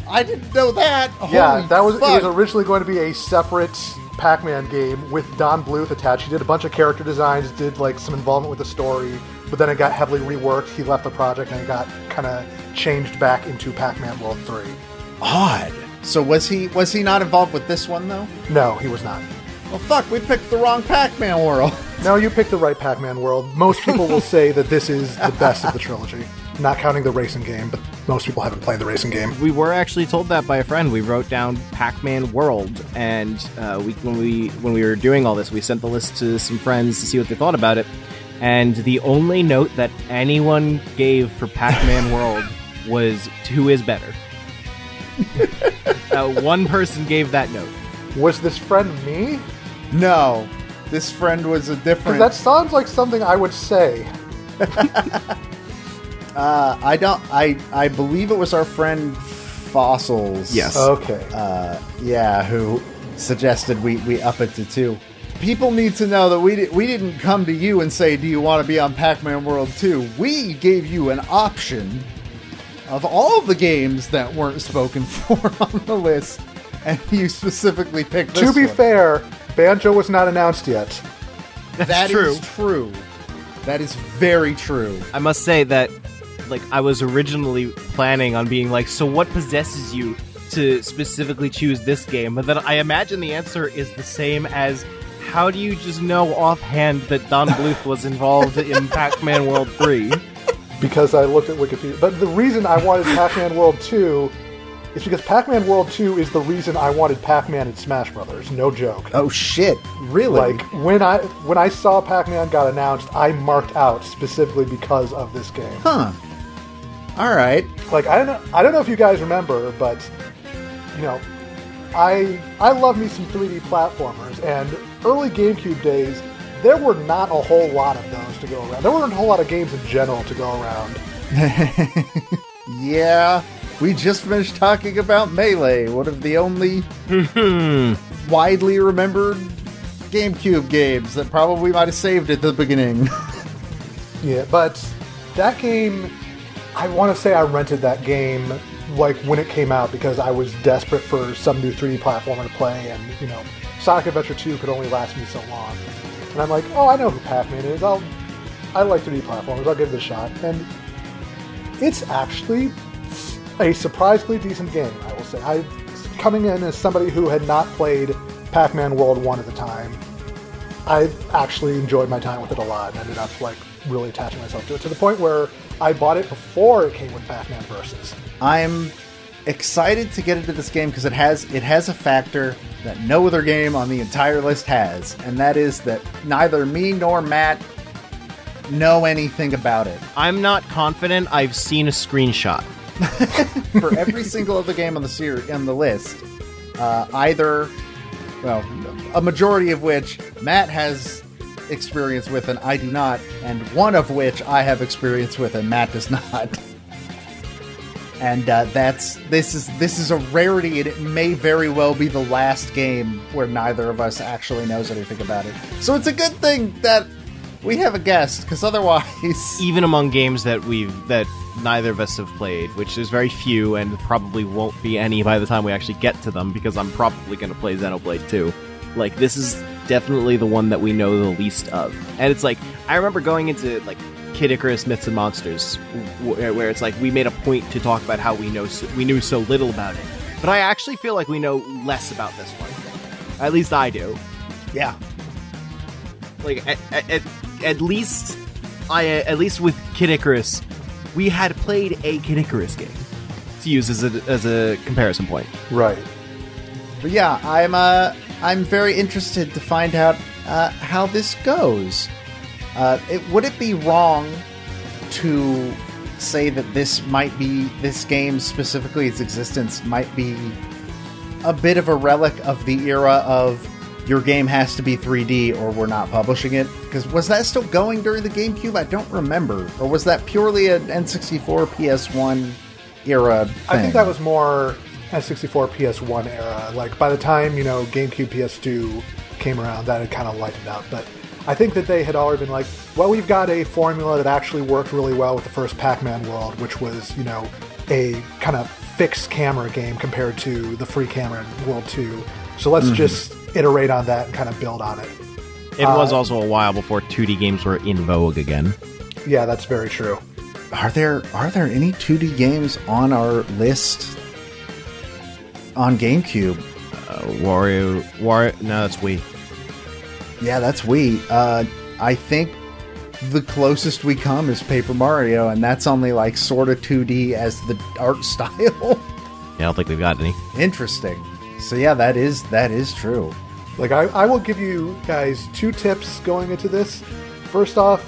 A: I didn't know that.
D: Yeah,
A: Holy
D: it
A: fuck.
D: was originally going to be a separate Pac-Man game with Don Bluth attached. He did a bunch of character designs, did like some involvement with the story, but then it got heavily reworked. He left the project and it got kind of changed back into Pac-Man World 3.
A: Odd. So was he not involved with this one though?
D: No, he was not.
A: Well, fuck, we picked the wrong Pac-Man World.
D: No, you picked the right Pac-Man World. Most people will say that this is the best of the trilogy. Not counting the racing game, but most people haven't played the racing game.
B: We were actually told that by a friend. We wrote down Pac-Man World, and when we were doing all this, we sent the list to some friends to see what they thought about it. And the only note that anyone gave for Pac-Man World was who is better. One person gave that note.
D: Was this friend me?
A: No, this friend was a different...
D: That sounds like something I would say.
A: I believe it was our friend Fossils.
B: Yes.
D: Okay.
A: Who suggested we up it to 2. People need to know that we didn't come to you and say, do you want to be on Pac-Man World 2? We gave you an option of all of the games that weren't spoken for on the list, and you specifically picked this one.
D: To be fair, Banjo was not announced yet.
A: That is true. That is very true.
B: I must say that, like, I was originally planning on being like, so what possesses you to specifically choose this game? But then I imagine the answer is the same as, how do you just know offhand that Don Bluth was involved in Pac-Man World 3?
D: Because I looked at Wikipedia. But the reason I wanted Pac-Man World 2 is because Pac-Man World 2 is the reason I wanted Pac-Man in Smash Brothers. No joke.
A: Oh shit, really?
D: Like, when I saw Pac-Man got announced, I marked out specifically because of this game.
A: Huh. Alright.
D: Like, I don't know if you guys remember, but, you know, I love me some 3D platformers, and early GameCube days, there were not a whole lot of those to go around. There weren't a whole lot of games in general to go around.
A: Yeah, we just finished talking about Melee, one of the only widely remembered GameCube games that probably might have saved at the beginning.
D: Yeah, but that game, I want to say I rented that game like when it came out because I was desperate for some new 3D platformer to play, and, you know, Sonic Adventure 2 could only last me so long. And I'm like, oh, I know who Pac-Man is. I like 3D platformers. I'll give it a shot. And it's actually a surprisingly decent game, I will say. Coming in as somebody who had not played Pac-Man World 1 at the time, I actually enjoyed my time with it a lot and ended up, like, really attaching myself to it, to the point where I bought it before it came with Pac-Man Versus.
A: I'm excited to get into this game because it has a factor that no other game on the entire list has, and that is that neither me nor Matt know anything about it.
B: I'm not confident. I've seen a screenshot.
A: For every single other game on the list, either, well, a majority of which Matt has experience with and I do not, and one of which I have experience with and Matt does not. And this is a rarity, and it may very well be the last game where neither of us actually knows anything about it. So it's a good thing that we have a guest, because otherwise,
B: even among games that neither of us have played, which is very few and probably won't be any by the time we actually get to them, because I'm probably going to play Xenoblade 2. Like, this is definitely the one that we know the least of. And it's like, I remember going into, like, Kid Icarus Myths and Monsters, where it's like, we made a point to talk about how we knew so little about it. But I actually feel like we know less about this one. At least I do.
A: yeah.
B: Like, at least with Kid Icarus, we had played a Kid Icarus game to use as a comparison point.
D: Right.
A: But yeah, I'm very interested to find out how this goes. Would it be wrong to say that this game, specifically its existence, might be a bit of a relic of the era of your game has to be 3D or we're not publishing it? Because was that still going during the GameCube? I don't remember. Or was that purely an N64, PS1 era thing?
D: I think that was more N64, PS1 era. Like, by the time, GameCube, PS2 came around, that had kind of lightened up. But I think that they had already been like, well, we've got a formula that actually worked really well with the first Pac-Man World, which was, a kind of fixed camera game compared to the free camera in World 2. So let's just iterate on that and kind of build on it.
B: It was also a while before 2D games were in vogue again.
D: Yeah, that's very true.
A: Are there any 2D games on our list on GameCube?
B: Wario, no, that's Wii.
A: Yeah, that's Wii. I think the closest we come is Paper Mario, and that's only like sort of 2D as the art style.
B: Yeah, I don't think we've got any.
A: Interesting. So yeah, that is true.
D: Like, I will give you guys 2 tips going into this. First off,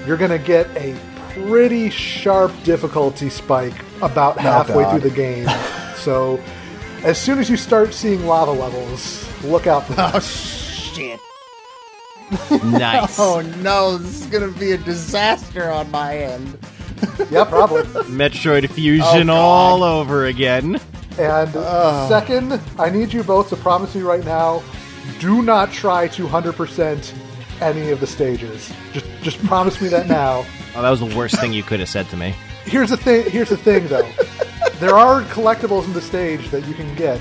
D: you're going to get a pretty sharp difficulty spike about halfway through the game. So as soon as you start seeing lava levels, look out for that.
A: Oh, shit.
B: Nice.
A: Oh no, this is going to be a disaster on my end.
D: Yeah, probably.
B: Metroid Fusion all over again.
D: And second, I need you both to promise me right now, do not try to 100% any of the stages. Just promise me that now.
B: Oh, that was the worst thing you could have said to me.
D: Here's the thing, though. There are collectibles in the stage that you can get.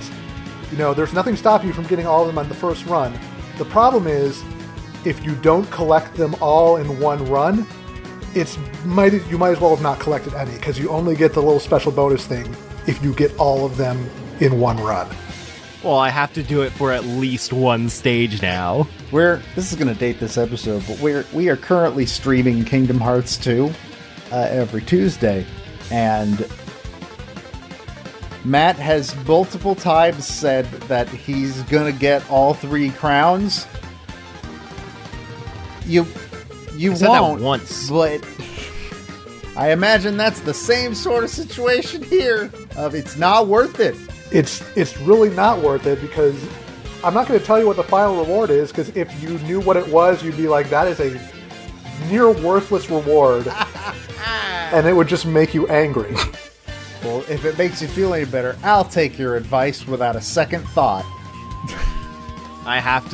D: There's nothing stopping you from getting all of them on the first run. The problem is, if you don't collect them all in one run, you might as well have not collected any, because you only get the little special bonus thing if you get all of them in one run.
B: Well, I have to do it for at least one stage now.
A: This is going to date this episode, but we are currently streaming Kingdom Hearts 2 every Tuesday, and Matt has multiple times said that he's going to get all 3 crowns. You won't,
B: that once.
A: But I imagine that's the same sort of situation here. Of it's not worth it.
D: It's really not worth it, because I'm not going to tell you what the final reward is, because if you knew what it was, you'd be like, that is a near worthless reward, and it would just make you angry.
A: Well, if it makes you feel any better, I'll take your advice without a second thought.
B: I have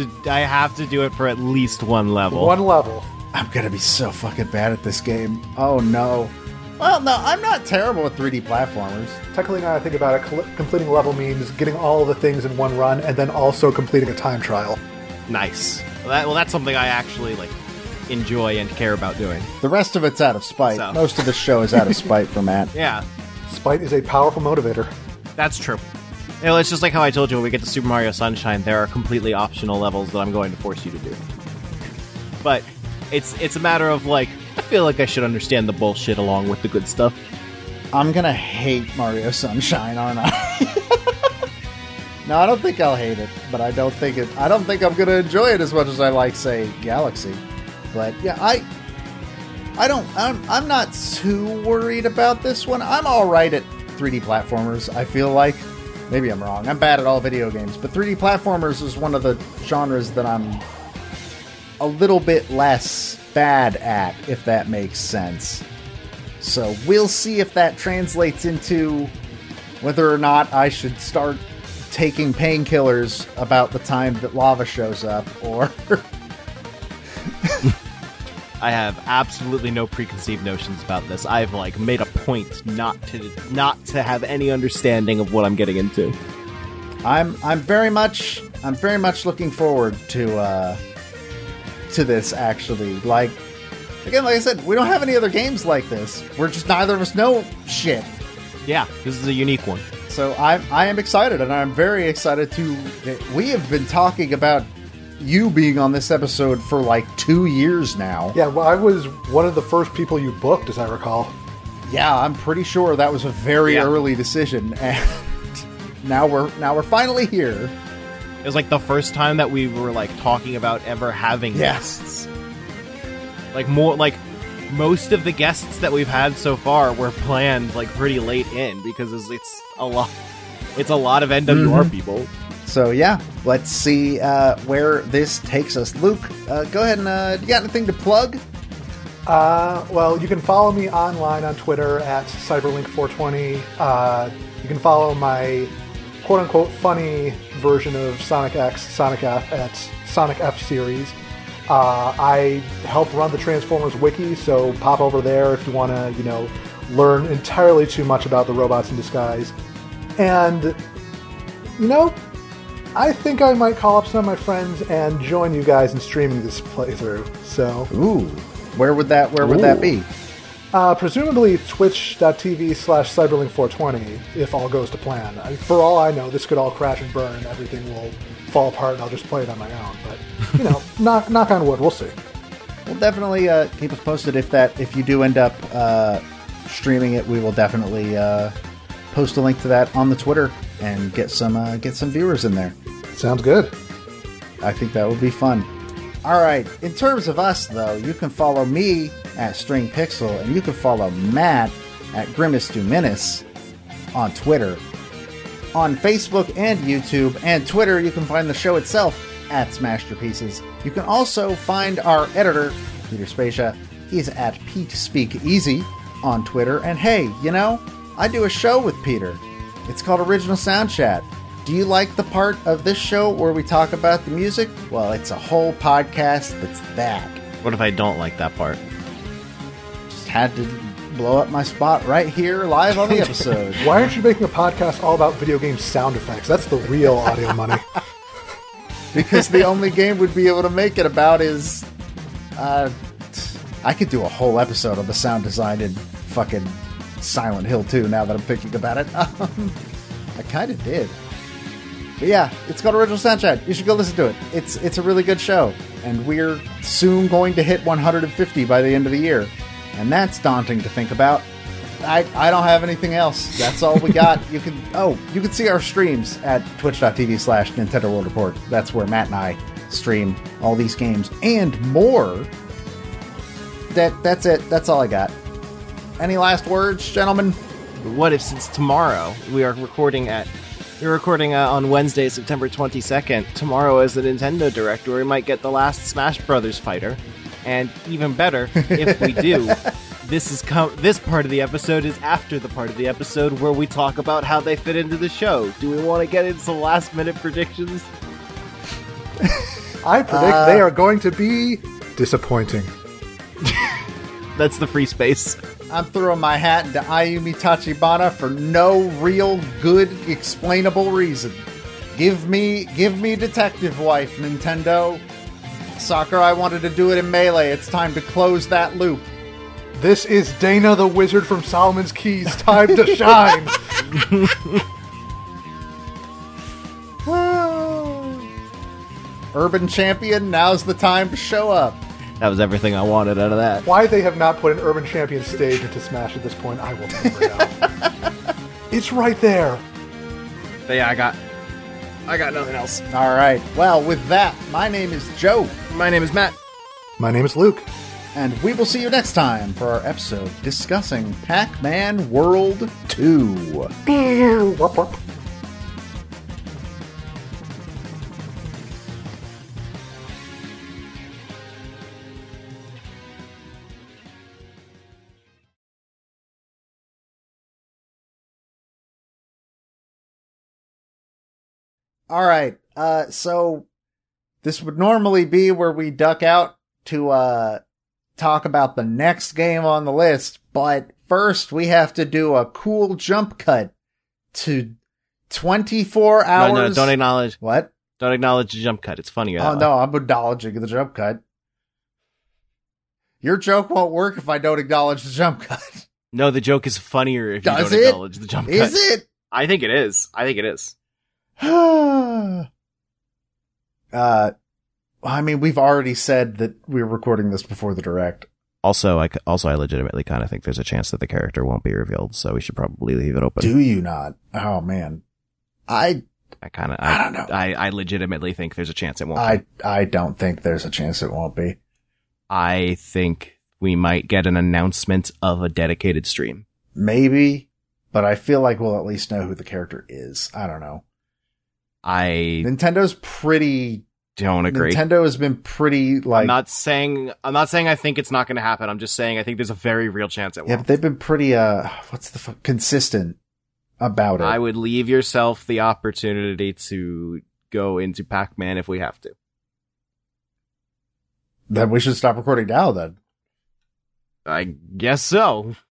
B: to do it for at least one level.
D: One level.
A: I'm gonna be so fucking bad at this game. Oh no. Well, no, I'm not terrible with 3D platformers.
D: Technically, now I think about it, completing a level means getting all of the things in one run, and then also completing a time trial.
B: Nice. Well, that's something I actually enjoy and care about doing.
A: The rest of it's out of spite.
B: So.
A: Most of the show is out of spite for Matt.
B: Yeah.
D: Spite is a powerful motivator.
B: That's true. It's just like how I told you when we get to Super Mario Sunshine, there are completely optional levels that I'm going to force you to do. But it's a matter of, I feel like I should understand the bullshit along with the good stuff.
A: I'm gonna hate Mario Sunshine, aren't I? No, I don't think I'll hate it, but I don't think I'm gonna enjoy it as much as I like, say, Galaxy. But yeah, I'm not too worried about this one. I'm alright at 3D platformers. I feel like, maybe I'm wrong. I'm bad at all video games, but 3D platformers is one of the genres that I'm a little bit less bad at, if that makes sense. So we'll see if that translates into whether or not I should start taking painkillers about the time that lava shows up, or...
B: I have absolutely no preconceived notions about this. I've made a point not to have any understanding of what I'm getting into.
A: I'm very much looking forward to this, actually. Like I said, we don't have any other games like this. We're just, neither of us know shit.
B: Yeah, this is a unique one.
A: So I am excited, and I'm very excited we have been talking about you being on this episode for 2 years now.
D: Yeah, well, I was one of the first people you booked, as I recall.
A: Yeah, I'm pretty sure that was a very early decision, and now we're finally here.
B: It was the first time that we were talking about ever having guests. Most of the guests that we've had so far were planned pretty late in, because it's a lot of NWR people.
A: So yeah, let's see where this takes us. Luke, go ahead and you got anything to plug?
D: Well, you can follow me online on Twitter at Cyberlink420. You can follow my quote-unquote funny version of Sonic X, Sonic F at Sonic F Series. I help run the Transformers Wiki, so pop over there if you want to, learn entirely too much about the robots in disguise. And, I think I might call up some of my friends and join you guys in streaming this playthrough. So,
A: ooh, where would that be?
D: Presumably twitch.tv/cyberlink420 if all goes to plan. For all I know, this could all crash and burn and everything will fall apart and I'll just play it on my own. But, knock on wood, we'll see.
A: We'll definitely keep us posted if you do end up streaming it. We will definitely post a link to that on the Twitter and get some viewers in there.
D: Sounds good.
A: I think that would be fun. All right. In terms of us, though, you can follow me at StringPixel, and you can follow Matt at GrimaceDoMenace on Twitter. On Facebook and YouTube and Twitter, you can find the show itself at Smashterpieces. You can also find our editor, Peter Spacia. He's at PeteSpeakEasy on Twitter. And hey, I do a show with Peter. It's called Original Sound Chat. Do you like the part of this show where we talk about the music? Well, it's a whole podcast that's that.
B: What if I don't like that part?
A: Just had to blow up my spot right here live on the episode.
D: Why aren't you making a podcast all about video game sound effects? That's the real audio money.
A: Because the only game we'd be able to make it about is... I could do a whole episode on the sound design in fucking Silent Hill 2 now that I'm thinking about it. I kind of did. But yeah, it's called Original Sound Chat. You should go listen to it. It's a really good show. And we're soon going to hit 150 by the end of the year. And that's daunting to think about. I don't have anything else. That's all we got. You can see our streams at twitch.tv/Nintendo World Report. That's where Matt and I stream all these games and more. That's it. That's all I got. Any last words, gentlemen?
B: What if, since tomorrow we're recording on Wednesday, September 22nd. Tomorrow is the Nintendo Direct, where we might get the last Smash Brothers fighter. And even better, if we do, this part of the episode is after the part of the episode where we talk about how they fit into the show. Do we want to get into last-minute predictions?
D: I predict they are going to be disappointing.
B: That's the free space.
A: I'm throwing my hat into Ayumi Tachibana for no real good explainable reason. Give me Detective Wife, Nintendo. Sakurai wanted to do it in Melee. It's time to close that loop.
D: This is Dana the Wizard from Solomon's Keys. Time to shine.
A: Urban Champion, now's the time to show up.
B: That was everything I wanted out of that.
D: Why they have not put an Urban Champion stage into Smash at this point, I will never know. It's right there.
B: But yeah, I got nothing else.
A: All right. Well, with that, my name is Joe.
B: My name is Matt.
D: My name is Luke.
A: And we will see you next time for our episode discussing Pac-Man World 2.
D: Whoop, whoop.
A: Alright, so this would normally be where we duck out to, talk about the next game on the list, but first we have to do a cool jump cut to 24 hours.
B: No, don't acknowledge.
A: What?
B: Don't acknowledge the jump cut. It's funny.
A: Oh, no, I'm acknowledging the jump cut. Your joke won't work if I don't acknowledge the jump cut.
B: No, the joke is funnier if you
A: Does
B: don't
A: it?
B: acknowledge the jump cut.
A: Is it?
B: I think it is. I think it is.
A: I mean, we've already said that we're recording this before the direct.
B: Also, I legitimately kind of think there's a chance that the character won't be revealed, so we should probably leave it open.
A: Do you not? Oh, man. I don't know.
B: I legitimately think there's a chance it won't be.
A: I don't think there's a chance it won't be.
B: I think we might get an announcement of a dedicated stream.
A: Maybe, but I feel like we'll at least know who the character is. I don't know. Nintendo's pretty...
B: Don't agree.
A: Nintendo has been pretty, like...
B: I'm not saying I think it's not going to happen. I'm just saying I think there's a very real chance it won't.
A: Yeah, but they've been pretty, consistent about it.
B: I would leave yourself the opportunity to go into Pac-Man if we have to.
A: Then we should stop recording now, then.
B: I guess so.